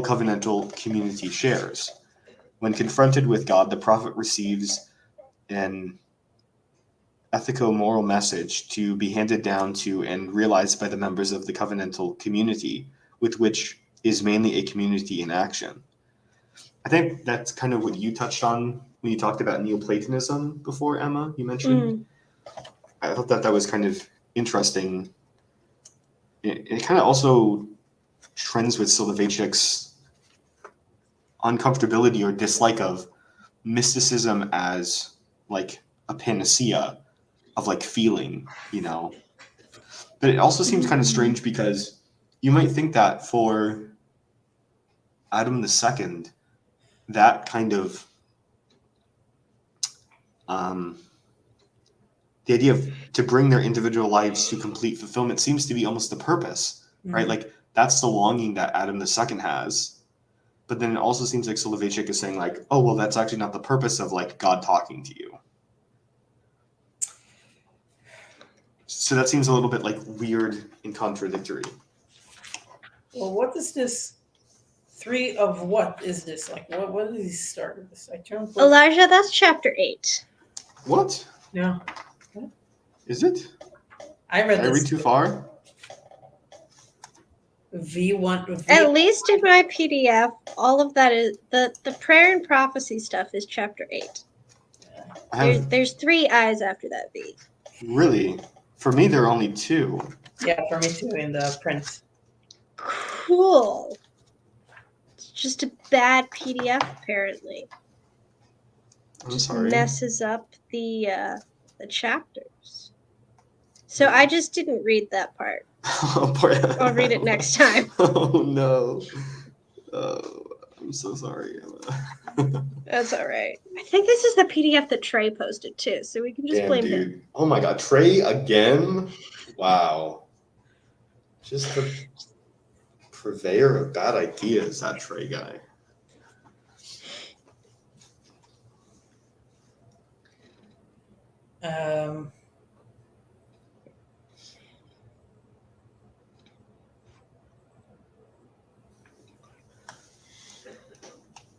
covenantal community shares. When confronted with God, the prophet receives an ethico-moral message to be handed down to and realized by the members of the covenantal community, with which is mainly a community in action. I think that's kind of what you touched on when you talked about Neoplatonism before, Emma, you mentioned. I thought that was kind of interesting. It kind of also trends with Soloveitchik's uncomfortability or dislike of mysticism as like a panacea of like feeling, you know. But it also seems kind of strange because you might think that for Adam II, that kind of the idea of to bring their individual lives to complete fulfillment seems to be almost the purpose, right? Like that's the longing that Adam II has. But then it also seems like Soloveitchik is saying like, oh, well, that's actually not the purpose of like God talking to you. So that seems a little bit like weird and contradictory. Well, what is this? 3 of what is this? Like, what does he start with this? I turned. Elijah, that's chapter 8. What? No. Is it? I read Did I this. read too far? V1. At least in my PDF, all of that is the prayer and prophecy stuff is chapter 8. There's 3 I's after that V. Really? For me, there are only 2. Yeah, for me too in the print. Cool. It's just a bad PDF, apparently. I'm Just sorry. messes up the chapters. So I just didn't read that part. I'll read it next time. Oh no. Oh, I'm so sorry, Emma. That's all right. I think this is the PDF that Trey posted too, so we can just Damn, blame dude. him. Oh my god, Trey again? Wow. Just the purveyor of bad ideas, that Trey guy.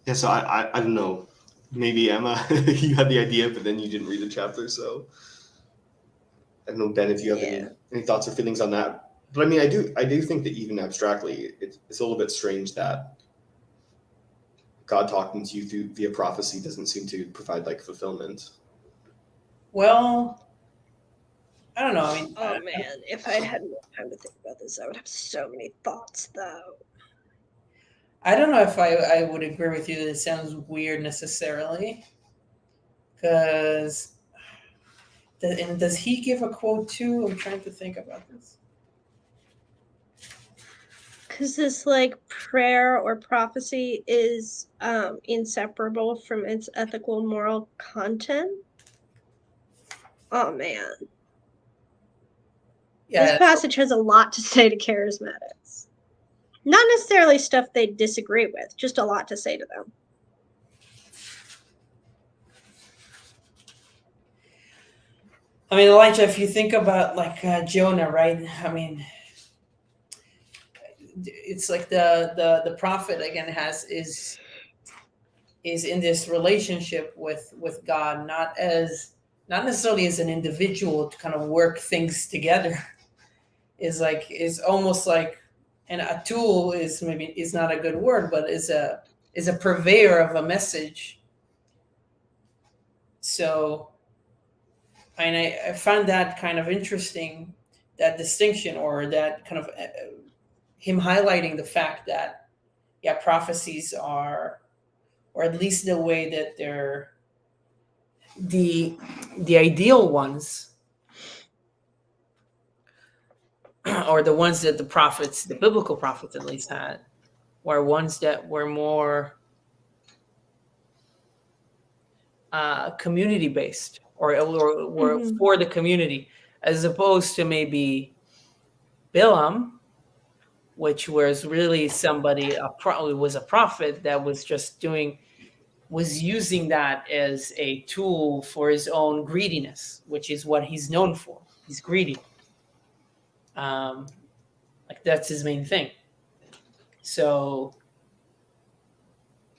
Yeah, so I don't know. Maybe Emma, you had the idea, but then you didn't read the chapter, so I don't know, Ben, if you have any thoughts or feelings on that. But I mean, I do think that even abstractly, it's a little bit strange that God talking to you via prophecy doesn't seem to provide like fulfillment. Well, I don't know. I mean, Oh man, if I'd had more time to think about this, I would have so many thoughts though. I don't know if I would agree with you that it sounds weird necessarily. Because, and does he give a quote too? I'm trying to think about this. Because this like prayer or prophecy is inseparable from its ethical and moral content. Oh man. Yeah. This passage has a lot to say to charismatics. Not necessarily stuff they disagree with, just a lot to say to them. I mean, Elijah, if you think about like Jonah, right? I mean, it's like the prophet again is in this relationship with God, not necessarily as an individual to kind of work things together. Is almost like, and a tool is not a good word, but is a purveyor of a message. So, and I found that kind of interesting, that distinction, or that kind of him highlighting the fact that prophecies are, or at least the way that they're the ideal ones, or the ones that the biblical prophets at least had, were ones that were more community based, or were for the community, as opposed to maybe Balaam, which was really somebody was a prophet that was just was using that as a tool for his own greediness, which is what he's known for. He's greedy. Like that's his main thing. So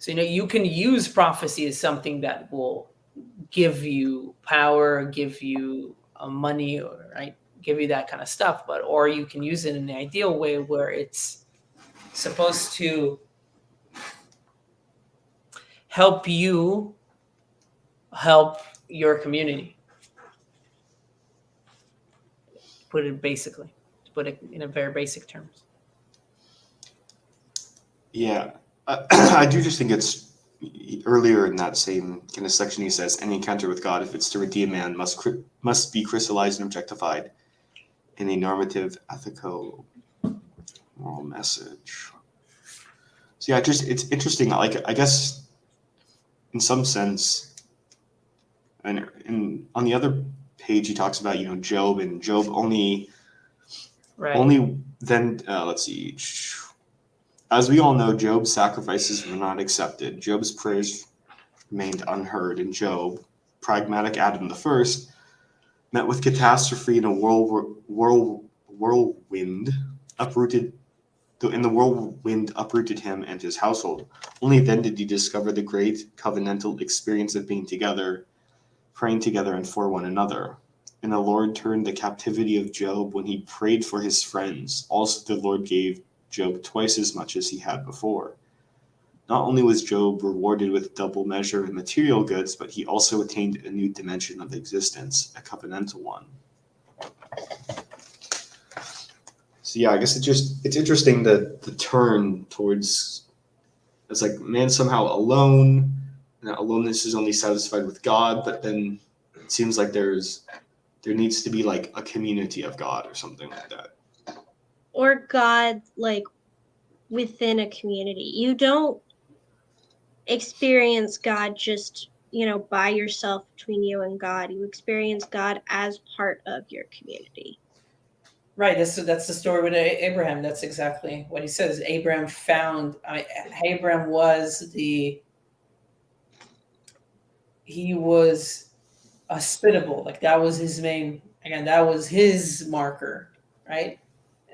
you can use prophecy as something that will give you power, give you money, or right, give you that kind of stuff. Or you can use it in an ideal way where it's supposed to help you help your community. put it basically, to put it in a very basic terms. Yeah, I do just think it's earlier in that same kind of section. He says, "Any encounter with God, if it's to redeem man, must be crystallized and objectified in a normative, ethical, moral message." So yeah, it's interesting. Like I guess in some sense, and on the other page he talks about Job, and Job only then let's see. As we all know, Job's sacrifices were not accepted. Job's prayers remained unheard, and Job, pragmatic Adam the first, met with catastrophe in a whirlwind uprooted. And the whirlwind uprooted him and his household. Only then did he discover the great covenantal experience of being together, praying together and for one another. And the Lord turned the captivity of Job when he prayed for his friends. Also the Lord gave Job twice as much as he had before. Not only was Job rewarded with double measure in material goods, but he also attained a new dimension of existence, a covenantal one. So yeah, I guess it's interesting the turn towards, it's like man somehow alone, and that aloneness is only satisfied with God, but then it seems like there needs to be like a community of God or something like that. Or God, like, within a community. You don't experience God just, by yourself between you and God. You experience God as part of your community. Right. That's the story with Abraham. That's exactly what he says. Abraham he was hospitable. Like that was his main, again, that was his marker, right?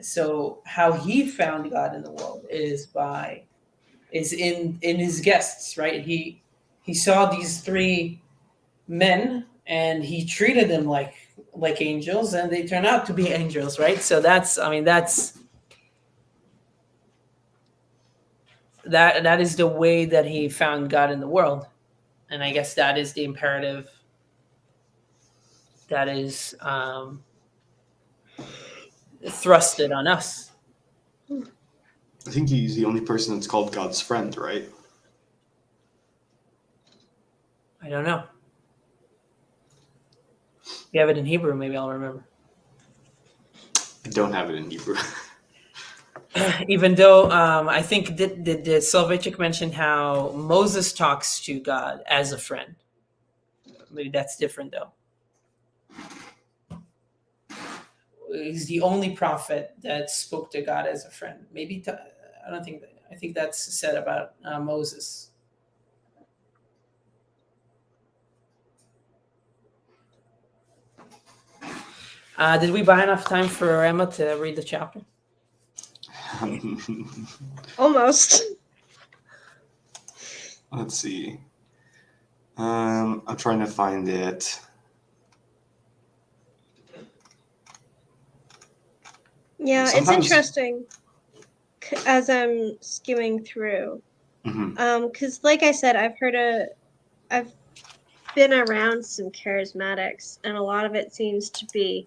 So how he found God in the world is in his guests, right? He saw these three men and he treated them like angels, and they turn out to be angels, right? So that is the way that he found God in the world. And I guess that is the imperative that is thrusted on us. I think he's the only person that's called God's friend, right? I don't know. If you have it in Hebrew, maybe I'll remember. I don't have it in Hebrew. Even though I think the Soloveitchik mentioned how Moses talks to God as a friend. Maybe that's different though. He's the only prophet that spoke to God as a friend. I think that's said about Moses. Did we buy enough time for Emma to read the chapter? Almost. Let's see. I'm trying to find it. Yeah, Sometimes... it's interesting as I'm skimming through. Because like I said, I've been around some charismatics, and a lot of it seems to be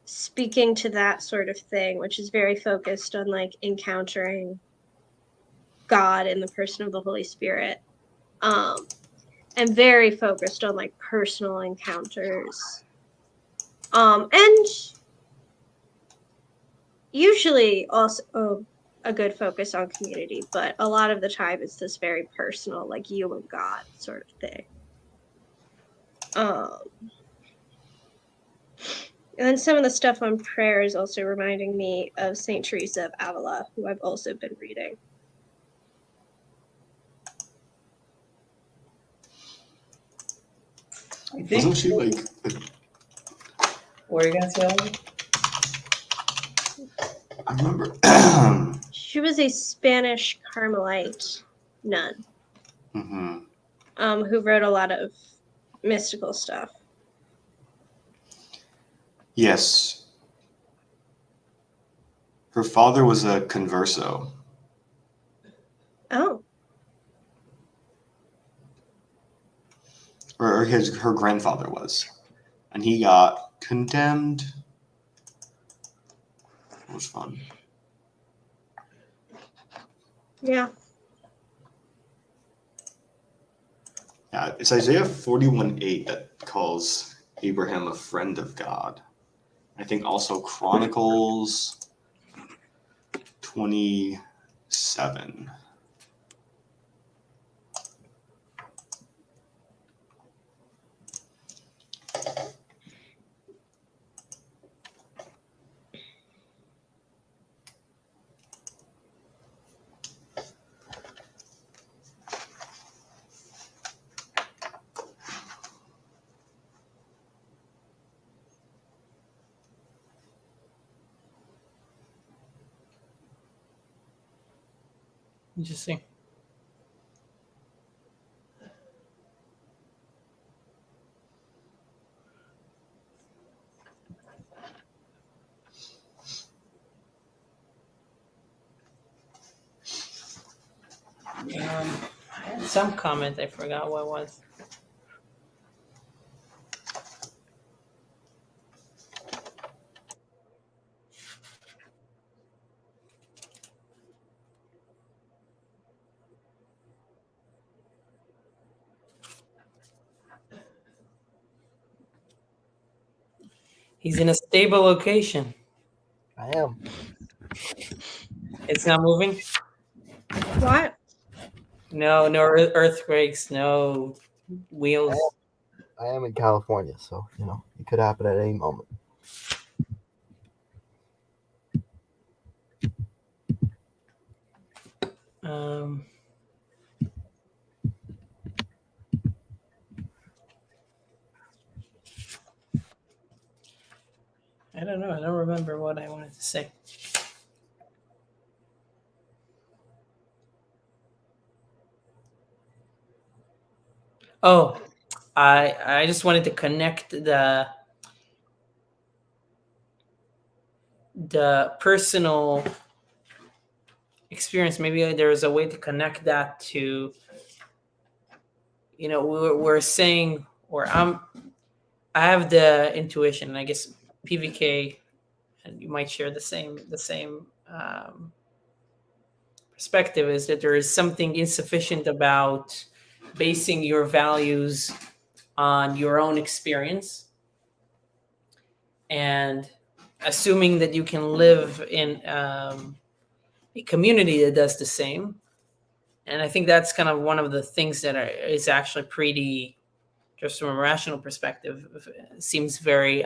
speaking to that sort of thing, which is very focused on like encountering God in the person of the Holy Spirit, and very focused on like personal encounters, and usually also a good focus on community, but a lot of the time it's this very personal, like you and God sort of thing. And then some of the stuff on prayer is also reminding me of St. Teresa of Avila, who I've also been reading. I think. Wasn't she like... What are you going to say? I remember. She was a Spanish Carmelite nun, who wrote a lot of mystical stuff. Yes. Her father was a converso. Oh. Or her grandfather was. And he got condemned was fun. Yeah. Yeah, it's Isaiah 41:8 that calls Abraham a friend of God. I think also Chronicles 27. Interesting. I had some comment. I forgot what it was. He's in a stable location. I am. It's not moving. What? No earthquakes. No wheels. I am in California, so it could happen at any moment. Um, I don't know. I don't remember what I wanted to say. Oh, I just wanted to connect the personal experience. Maybe there's a way to connect that to, we're saying, or I have the intuition, and I guess PVK, and you might share the same perspective, is that there is something insufficient about basing your values on your own experience and assuming that you can live in a community that does the same. And I think that's kind of one of the things that is actually pretty, just from a rational perspective, seems very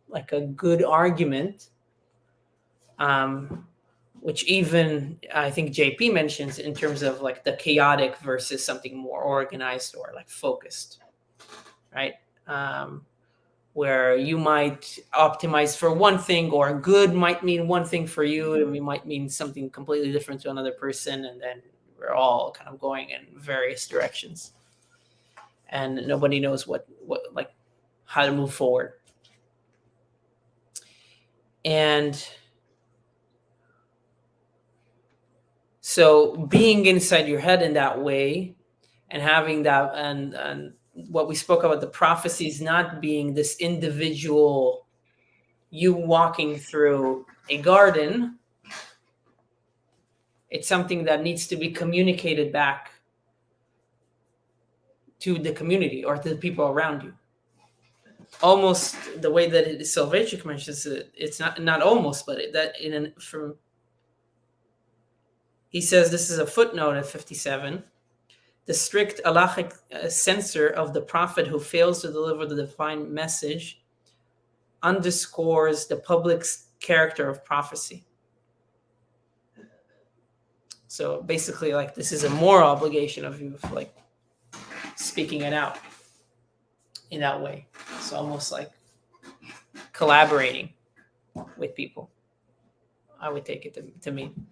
like a good argument, which even I think JP mentions in terms of like the chaotic versus something more organized or like focused, right? Where you might optimize for one thing, or good might mean one thing for you, and it might mean something completely different to another person, and then we're all kind of going in various directions, and nobody knows what like how to move forward. And so being inside your head in that way, and having that, and what we spoke about, the prophecies not being this individual, you walking through a garden, it's something that needs to be communicated back to the community or to the people around you. Almost the way that Soloveitchik mentions it, it's not almost, but he says, this is a footnote at 57. The strict halachic censor of the prophet who fails to deliver the divine message underscores the public's character of prophecy. So basically, like, this is a moral obligation of you, like speaking it out in that way. It's almost like collaborating with people. I would take it to mean.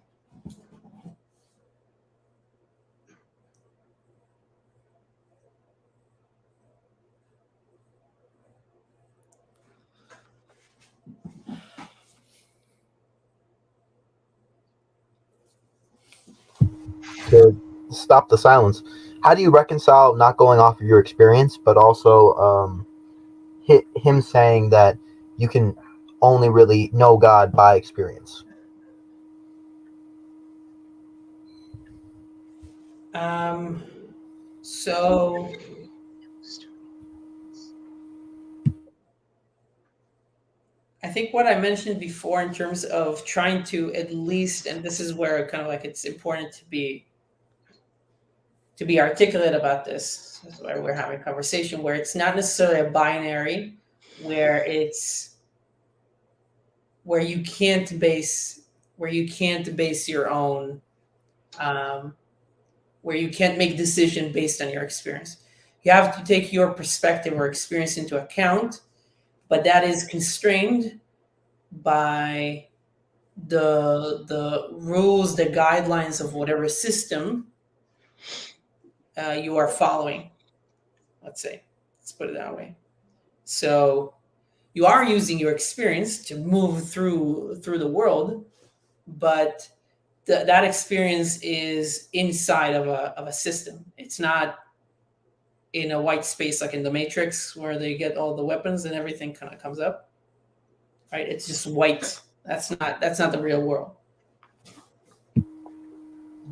To stop the silence, how do you reconcile not going off of your experience, but also him saying that you can only really know God by experience? So I think what I mentioned before in terms of trying to at least, and this is where kind of like it's important to be articulate about this. That's why we're having a conversation where it's not necessarily a binary, where it's where you can't base your own um, where you can't make decision based on your experience. You have to take your perspective or experience into account, but that is constrained by the rules, the guidelines of whatever system you are following. Let's put it that way. So you are using your experience to move through the world, but that experience is inside of a system. It's not in a white space like in the Matrix where they get all the weapons and everything kind of comes up. Right? It's just white. That's not the real world.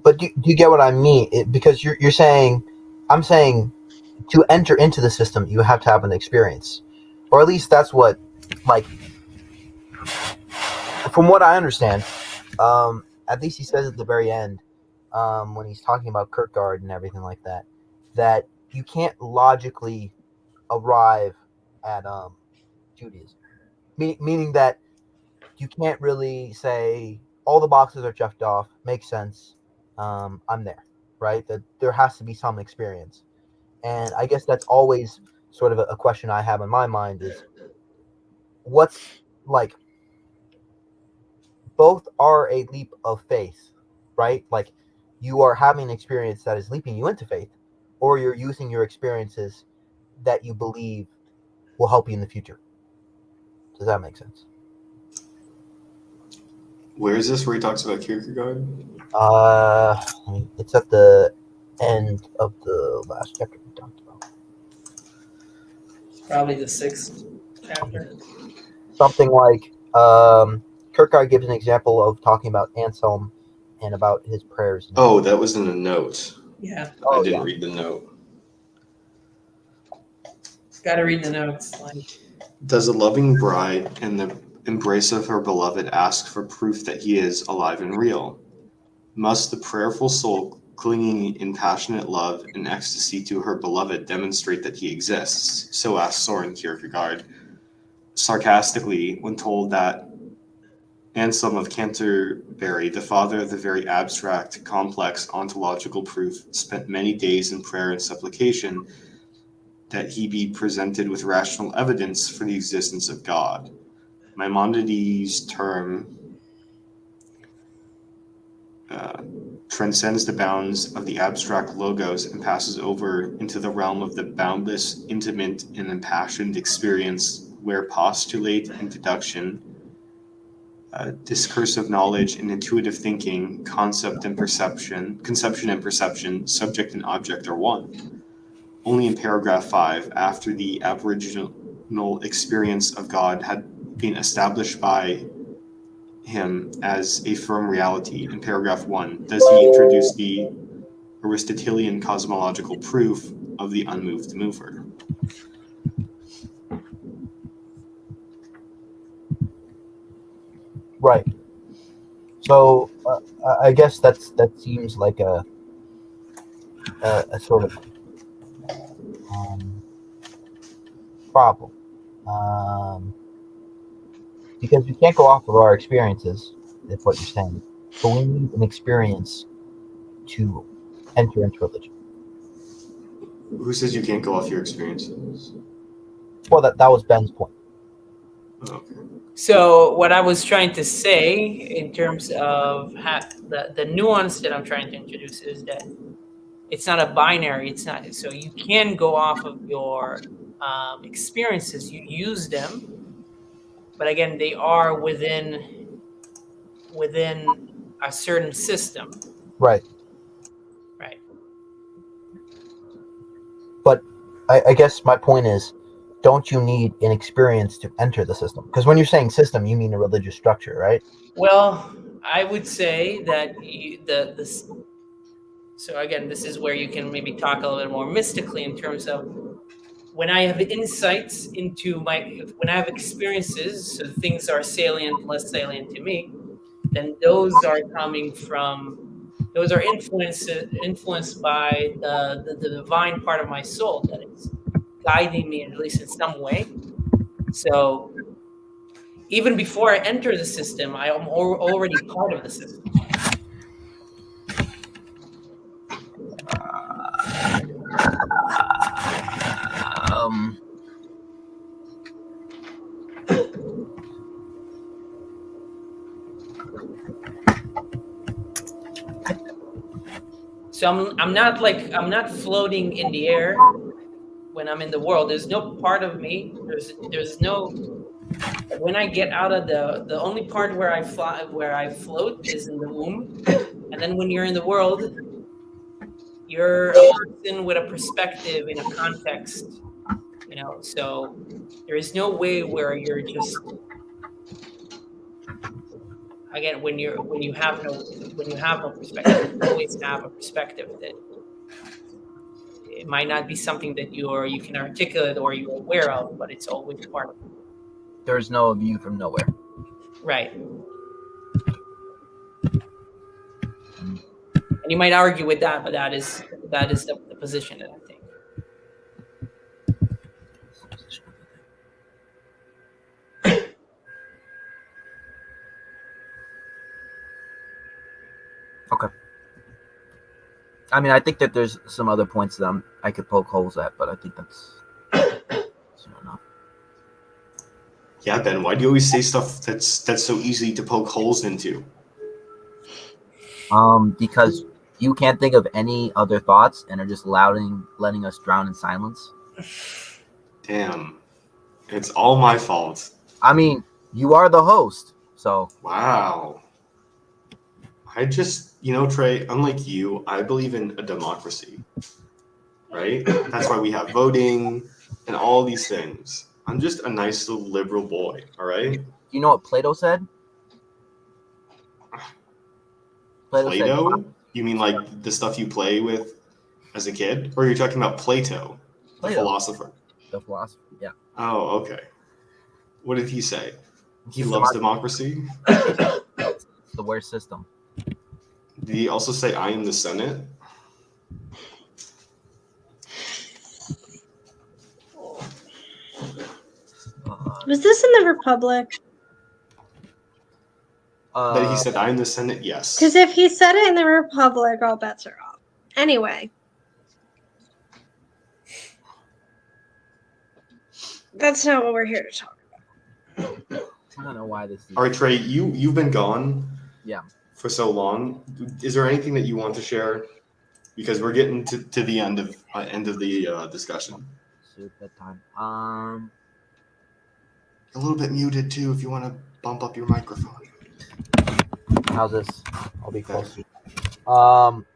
But do you get what I mean? Because you're saying, I'm saying, to enter into the system, you have to have an experience, or at least that's what, like, from what I understand. At least he says at the very end, when he's talking about Kierkegaard and everything like that, that you can't logically arrive at Judaism, meaning that you can't really say all the boxes are checked off, makes sense. I'm there, right? That there has to be some experience, and I guess that's always sort of a question I have in my mind is what's like. Both are a leap of faith, right? Like you are having an experience that is leaping you into faith, or you're using your experiences that you believe will help you in the future. Does that make sense? Where is this where he talks about Kierkegaard? I mean, it's at the end of the last chapter we talked about. Probably the 6th chapter. Something like Kierkegaard gives an example of talking about Anselm and about his prayers. Oh, that was in a note. Yeah. I didn't read the note. Got to read the notes. Like, Does a loving bride in the embrace of her beloved ask for proof that he is alive and real? Must the prayerful soul clinging in passionate love and ecstasy to her beloved demonstrate that he exists? So asked Soren Kierkegaard sarcastically when told that Anselm of Canterbury, the father of the very abstract, complex ontological proof, spent many days in prayer and supplication that he be presented with rational evidence for the existence of God. Maimonides' term transcends the bounds of the abstract logos and passes over into the realm of the boundless, intimate, and impassioned experience where postulate and deduction, discursive knowledge and intuitive thinking, conception and perception, subject and object are one. Only in paragraph 5, after the aboriginal experience of God had been established by him as a firm reality, in paragraph 1, does he introduce the Aristotelian cosmological proof of the unmoved mover. Right. So I guess that seems like a sort of problem, because we can't go off of our experiences. That's what you're saying, but we need an experience to enter into religion. Who says you can't go off your experiences? Well, that was Ben's point. Okay. so what I was trying to say in terms of the nuance that I'm trying to introduce is that it's not a binary. It's not, so you can go off of your experiences. You use them, but again, they are within a certain system. Right. Right. But I guess my point is, don't you need an experience to enter the system? Because when you're saying system, you mean a religious structure, right? Well, I would say that so again, this is where you can maybe talk a little bit more mystically in terms of when I have insights into when I have experiences, so things are salient, less salient to me, then those are influenced by the divine part of my soul that is guiding me at least in some way. So even before I enter the system, I am already part of the system. Um, So I'm not floating in the air when I'm in the world. There's no part of me. There's no when I get out of the only part where I float is in the womb, and then when you're in the world, you're a person with a perspective in a context, So there is no way where you're just again when you have no perspective, you always have a perspective that it might not be something that you can articulate or you're aware of, but it's always part of it. there's no view from nowhere. Right. And you might argue with that, but that is the position that I think. Okay. I mean, I think that there's some other points that I could poke holes at, but I think that's enough. Yeah, Ben, why do you always say stuff that's so easy to poke holes into? Because you can't think of any other thoughts and are just letting us drown in silence. Damn. It's all my fault. I mean, you are the host, so. Wow. I just, Trey, unlike you, I believe in a democracy, right? That's why we have voting and all these things. I'm just a nice little liberal boy, all right? You know what Plato said? Plato? You mean like the stuff you play with as a kid? Or you're talking about Plato, the philosopher? The philosopher, yeah. Oh, okay. What did he say? He He's loves democracy? It's the worst system. Did he also say, I am the Senate? Was this in the Republic? That he said, I am the Senate? Yes. Because if he said it in the Republic, all bets are off. Anyway. That's not what we're here to talk about. I don't know why this is. All right, Trey, you've been gone for so long. Is there anything that you want to share? Because we're getting to the end of the discussion. Suit bedtime. A little bit muted too. If you want to bump up your microphone. How's this? I'll be closer. I'm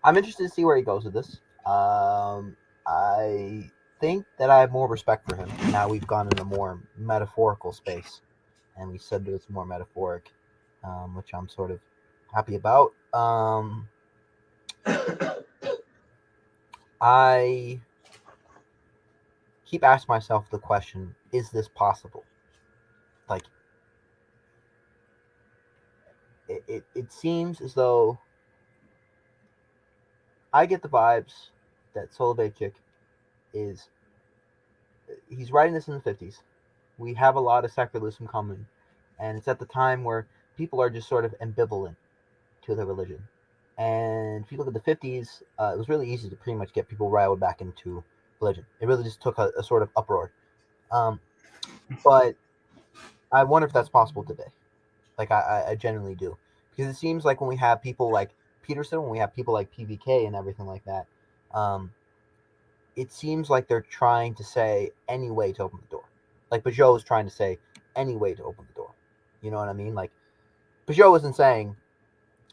interested to see where he goes with this. I think that I have more respect for him. Now we've gone in a more metaphorical space, and we said that it's more metaphoric, which I'm sort of happy about. I keep asking myself the question, is this possible? Like, it seems as though I get the vibes that Soloveitchik he's writing this in the 50s. We have a lot of secularism coming, and it's at the time where people are just sort of ambivalent to their religion. And if you look at the 50s, it was really easy to pretty much get people riled back into religion. It really just took a sort of uproar. But I wonder if that's possible today. Like, I genuinely do. Because it seems like when we have people like Peterson, when we have people like PVK and everything like that, it seems like they're trying to say any way to open the door. Like Peugeot is trying to say any way to open the door. You know what I mean? Like, Peugeot isn't saying,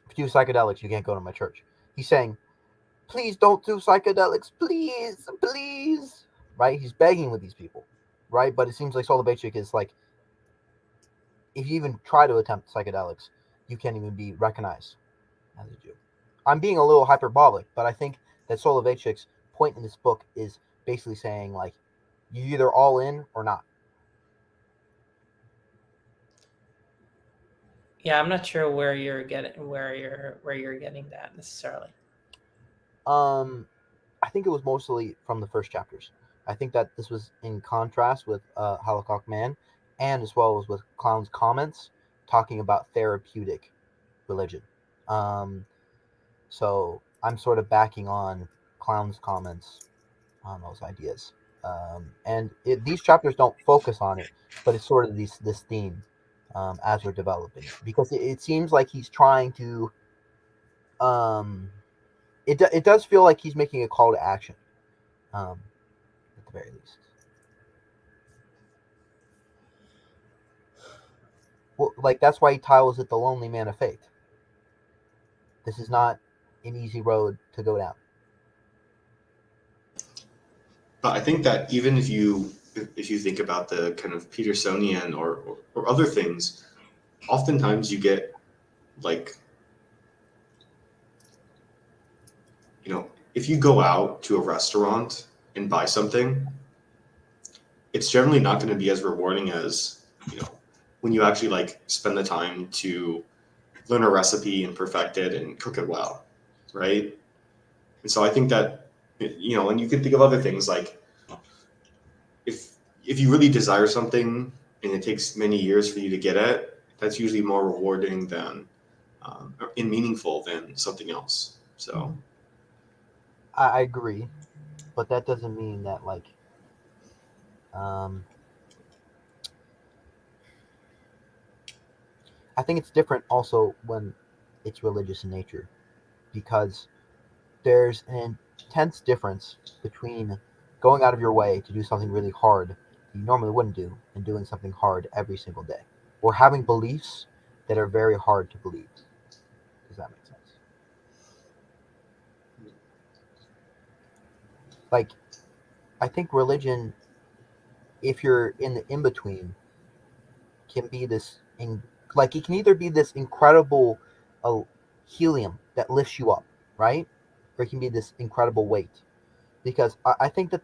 if you do psychedelics, you can't go to my church. He's saying, please don't do psychedelics, please, please. Right? He's begging with these people, right? But it seems like Soloveitchik is like, if you even try to attempt psychedelics, you can't even be recognized as a Jew. I'm being a little hyperbolic, but I think that Soloveitchik's point in this book is basically saying, like, you're either all in or not. Yeah, I'm not sure where you're getting that necessarily. I think it was mostly from the first chapters. I think that this was in contrast with Holocaust Man, and as well as with Clown's comments talking about therapeutic religion. So I'm sort of backing on Clown's comments on those ideas. And these chapters don't focus on it, but it's sort of this theme as we're developing it, because it seems like he's trying to. It does feel like he's making a call to action, at the very least. Well, like that's why he titles it "The Lonely Man of Faith." This is not an easy road to go down. But I think that even if you think about the kind of Petersonian or other things, oftentimes you get like, you know, if you go out to a restaurant and buy something, it's generally not going to be as rewarding as, you know, when you actually like spend the time to learn a recipe and perfect it and cook it well, right? And so I think that, you know, and you could think of other things like if you really desire something and it takes many years for you to get it, that's usually more rewarding than and meaningful than something else. So I agree, but that doesn't mean that like I think it's different also when it's religious in nature, because there's an intense difference between going out of your way to do something really hard that you normally wouldn't do and doing something hard every single day, or having beliefs that are very hard to believe. Does that make sense? Like, I think religion, if you're in the in between, can be like it can either be this incredible helium that lifts you up, right? Or it can be this incredible weight. Because I think that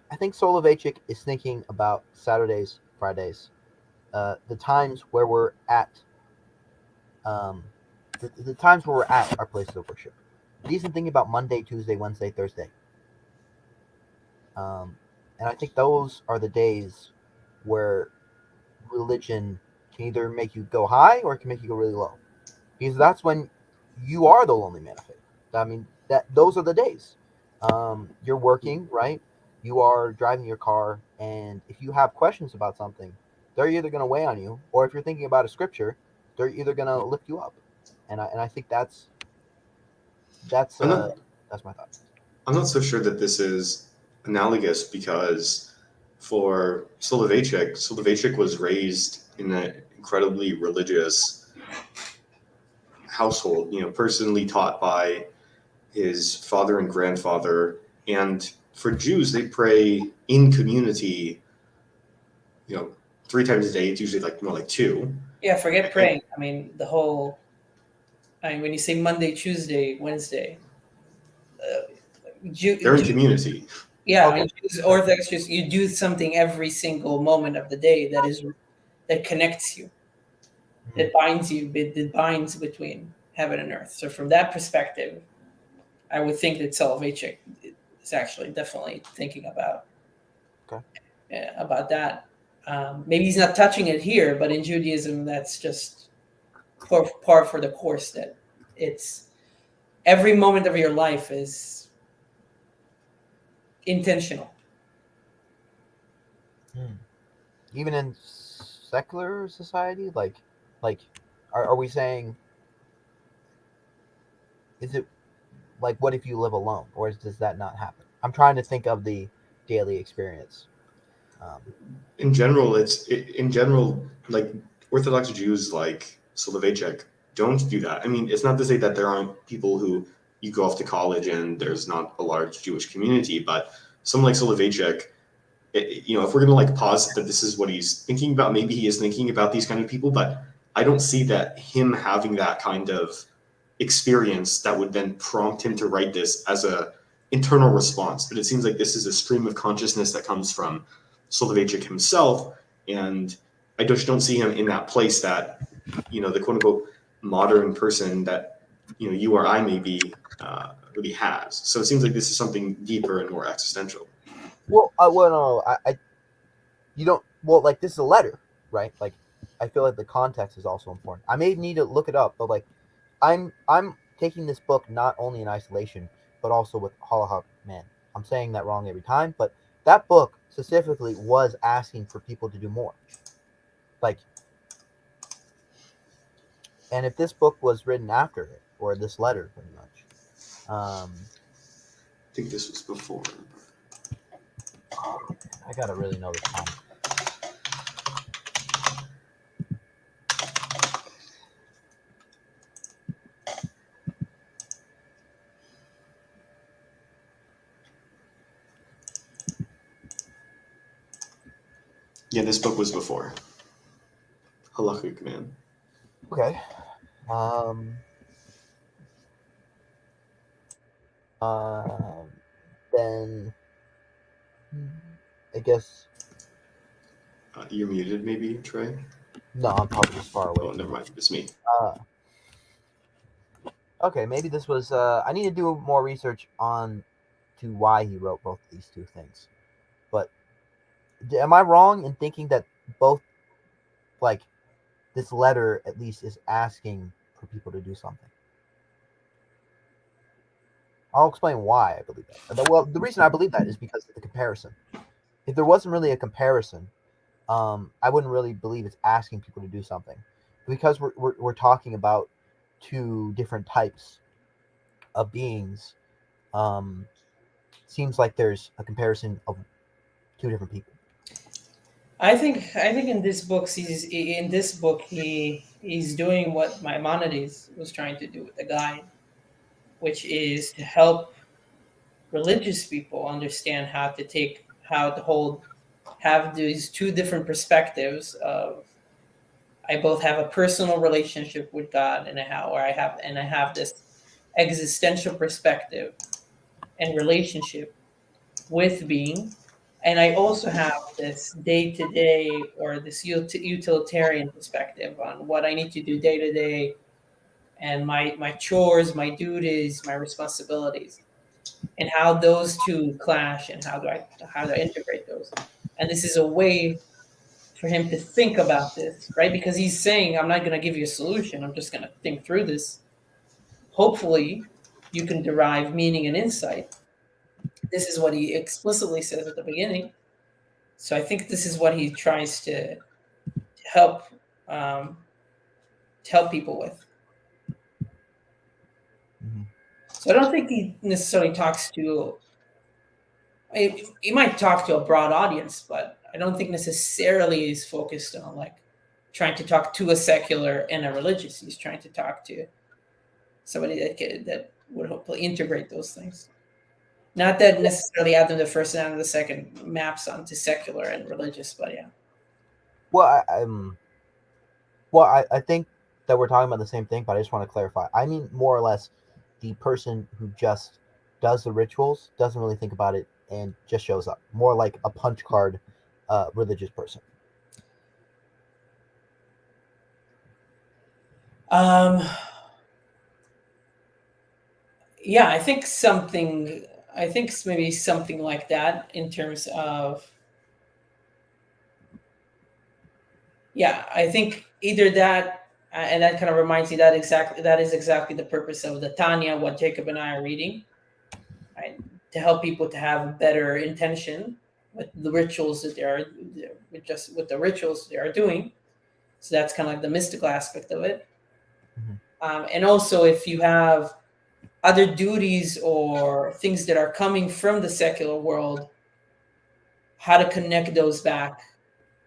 I think Soloveitchik is thinking about Saturdays, Fridays, the times where we're at, um, the times where we're at our places of worship. He isn't thinking about Monday, Tuesday, Wednesday, Thursday. And I think those are the days where religion can either make you go high or it can make you go really low, because that's when you are the lonely man of faith. I mean, that those are the days. You're working, right? You are driving your car, and if you have questions about something, they're either going to weigh on you, or if you're thinking about a scripture, they're either going to lift you up. And I think that's I'm not my thought. I'm not so sure that this is analogous, because for Soloveitchik was raised in an incredibly religious household, you know, personally taught by his father and grandfather. And for Jews, they pray in community, you know, 3 times a day. It's usually like more like 2. Yeah, forget praying. I mean, when you say Monday, Tuesday, Wednesday, They're in community. Yeah, Okay. I mean, Jews, Orthodox Jews, you do something every single moment of the day that connects you, that binds you, that binds between heaven and earth. So from that perspective, I would think that Soloveitchik is actually definitely thinking about that. Maybe he's not touching it here, but in Judaism, that's just par for the course. That it's every moment of your life is intentional. Even in secular society, like are we saying, is it like, what if you live alone, or does that not happen? I'm trying to think of the daily experience. In general, like Orthodox Jews like Soloveitchik don't do that. I mean, it's not to say that there aren't people who you go off to college and there's not a large Jewish community, but someone like Soloveitchik, if we're gonna like pause that this is what he's thinking about, maybe he is thinking about these kind of people, but I don't see that him having that kind of experience that would then prompt him to write this as a internal response. But it seems like this is a stream of consciousness that comes from Soloveitchik himself, and I just don't see him in that place that the quote unquote modern person that you or I maybe really has. So it seems like this is something deeper and more existential. Well, no, you don't. Well, like this is a letter, right? Like, I feel like the context is also important. I may need to look it up, but like, I'm taking this book not only in isolation, but also with Halacha Man. I'm saying that wrong every time, but that book specifically was asking for people to do more. Like, and if this book was written after it, or this letter, pretty much, I think this was before. I gotta really know this time. Yeah, this book was before Halachic Man. Okay. Then I guess You're muted, maybe, Trey? no. I'm probably just far away. Oh, never mind. It's me. Okay, maybe this was. I need to do more research on to why he wrote both these two things. But am I wrong in thinking that both, like, this letter at least is asking for people to do something? I'll explain why I believe that. Well, the reason I believe that is because of the comparison. If there wasn't really a comparison, I wouldn't really believe it's asking people to do something, because we're talking about two different types of beings. Seems like there's a comparison of two different people. I think in this book he's doing what Maimonides was trying to do with the guide, which is to help religious people understand how to have these two different perspectives of, I both have a personal relationship with God and I have this existential perspective and relationship with being, and I also have this day to day or this utilitarian perspective on what I need to do day to day and my chores, my duties, my responsibilities, and how those two clash and how do I integrate those. And this is a way for him to think about this, right? Because he's saying, I'm not going to give you a solution. I'm just going to think through this. Hopefully, you can derive meaning and insight. This is what he explicitly says at the beginning. So I think this is what he tries to help people with. Mm-hmm. So I don't think he necessarily talks to. He might talk to a broad audience, but I don't think necessarily he's focused on like trying to talk to a secular and a religious. He's trying to talk to somebody that would hopefully integrate those things. Not that necessarily Adam the first and Adam the second maps onto secular and religious, but yeah. Well, I think that we're talking about the same thing, but I just want to clarify. I mean, more or less, the person who just does the rituals, doesn't really think about it, and just shows up. More like a punch card religious person. Yeah, I think maybe something like that in terms of, yeah, I think either that, and that kind of reminds me that is exactly the purpose of the Tanya, what Jacob and I are reading, right? To help people to have a better intention with the rituals that with the rituals they are doing. So that's kind of like the mystical aspect of it. Mm-hmm. And also, if you have other duties or things that are coming from the secular world, how to connect those back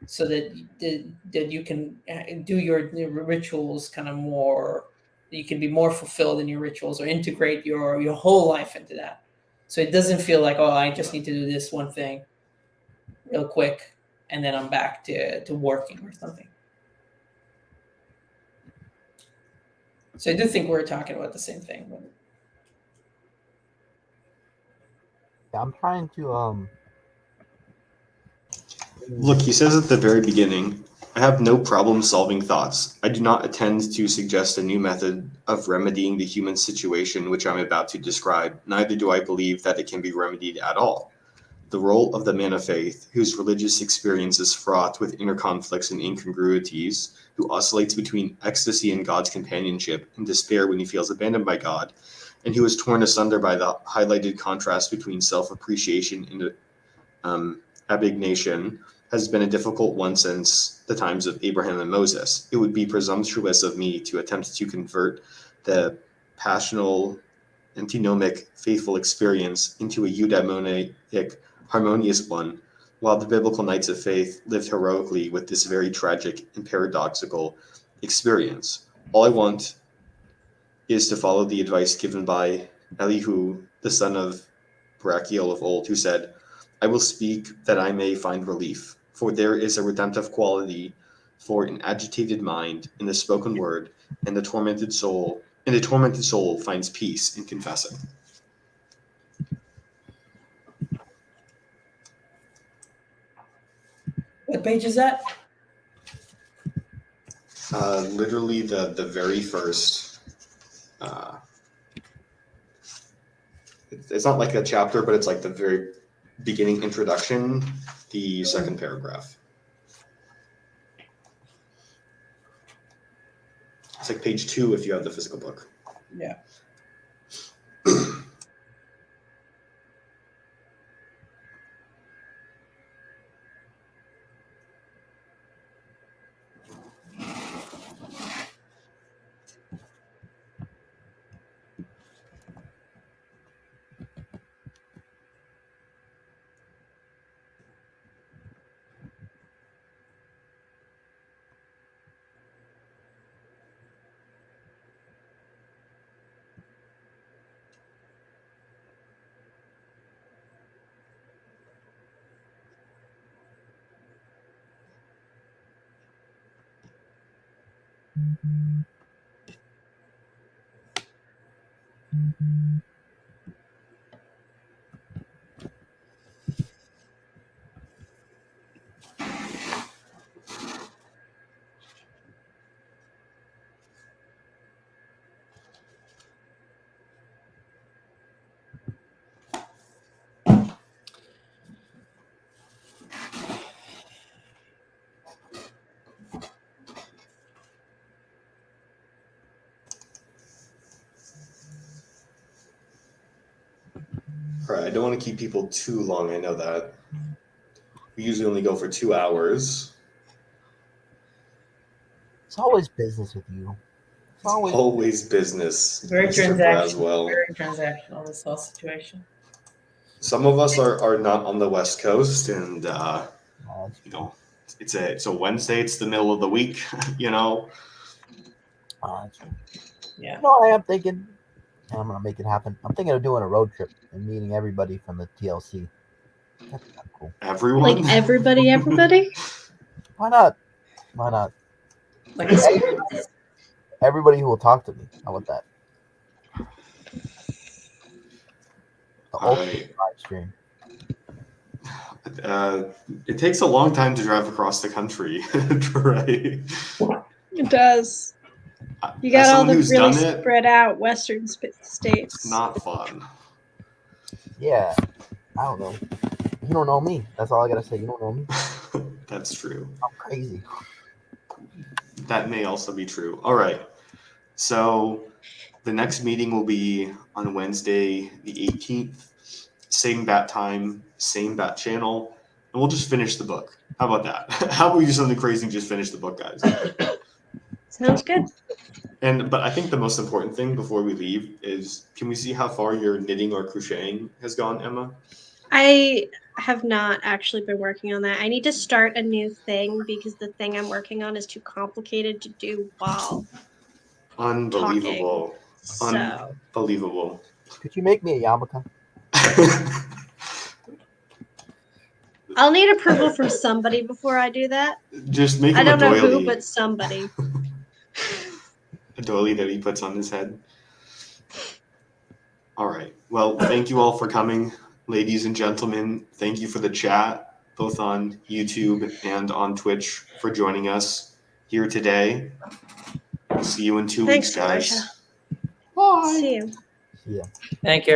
so that you can do your rituals kind of more you can be more fulfilled in your rituals or integrate your whole life into that. So it doesn't feel like, oh, I just need to do this one thing real quick and then I'm back to working or something. So I do think we're talking about the same thing. I'm trying to Look, he says at the very beginning, I have no problem solving thoughts. I do not intend to suggest a new method of remedying the human situation which I'm about to describe, neither do I believe that it can be remedied at all. The role of the man of faith, whose religious experience is fraught with inner conflicts and incongruities, who oscillates between ecstasy in God's companionship and despair when he feels abandoned by God, and who is torn asunder by the highlighted contrast between self-appreciation and abnegation, has been a difficult one since the times of Abraham and Moses. It would be presumptuous of me to attempt to convert the passional, antinomic, faithful experience into a eudaimonic, harmonious one, while the biblical knights of faith lived heroically with this very tragic and paradoxical experience. All I want is to follow the advice given by Elihu, the son of Barachiel of old, who said, I will speak that I may find relief, for there is a redemptive quality for an agitated mind in the spoken word, and the tormented soul finds peace in confessing. What page is that? Literally the very first. It's not like a chapter, but it's like the very beginning introduction, the second paragraph. It's like page 2 if you have the physical book. Yeah. All right, I don't want to keep people too long. I know that. We usually only go for 2 hours. It's always business with you. It's always business. Very Mr. transactional. Braswell. Very transactional, this whole situation. Some of us are not on the West Coast, and you know, it's a Wednesday. It's the middle of the week. You know. Yeah. No, I am thinking, and I'm gonna make it happen. I'm thinking of doing a road trip and meeting everybody from the TLC. That's kind of cool. Everyone. Like everybody? Why not? Why not? Like a Everybody who will talk to me. How about that? The ultimate live stream. It takes a long time to drive across the country, right? It does. You got all the really spread out Western states. It's not fun. Yeah, I don't know. You don't know me. That's all I gotta say. You don't know me. That's true. I'm crazy. That may also be true. All right. So the next meeting will be on Wednesday, the 18th. Same bat time, same bat channel, and we'll just finish the book. How about that? How about we do something crazy and just finish the book, guys? Sounds good. But I think the most important thing before we leave is, can we see how far your knitting or crocheting has gone, Emma? I have not actually been working on that. I need to start a new thing because the thing I'm working on is too complicated to do while Unbelievable. So Unbelievable. Could you make me a yarmulke? I'll need approval from somebody before I do that. Just make I him a don't know doily. who, but somebody. A doily that he puts on his head. All right. Well, thank you all for coming, ladies and gentlemen. Thank you for the chat, both on YouTube and on Twitch, for joining us here today. We'll see you in 2 Thanks, weeks, guys. Elisha. Bye. See you. Yeah. Thank you.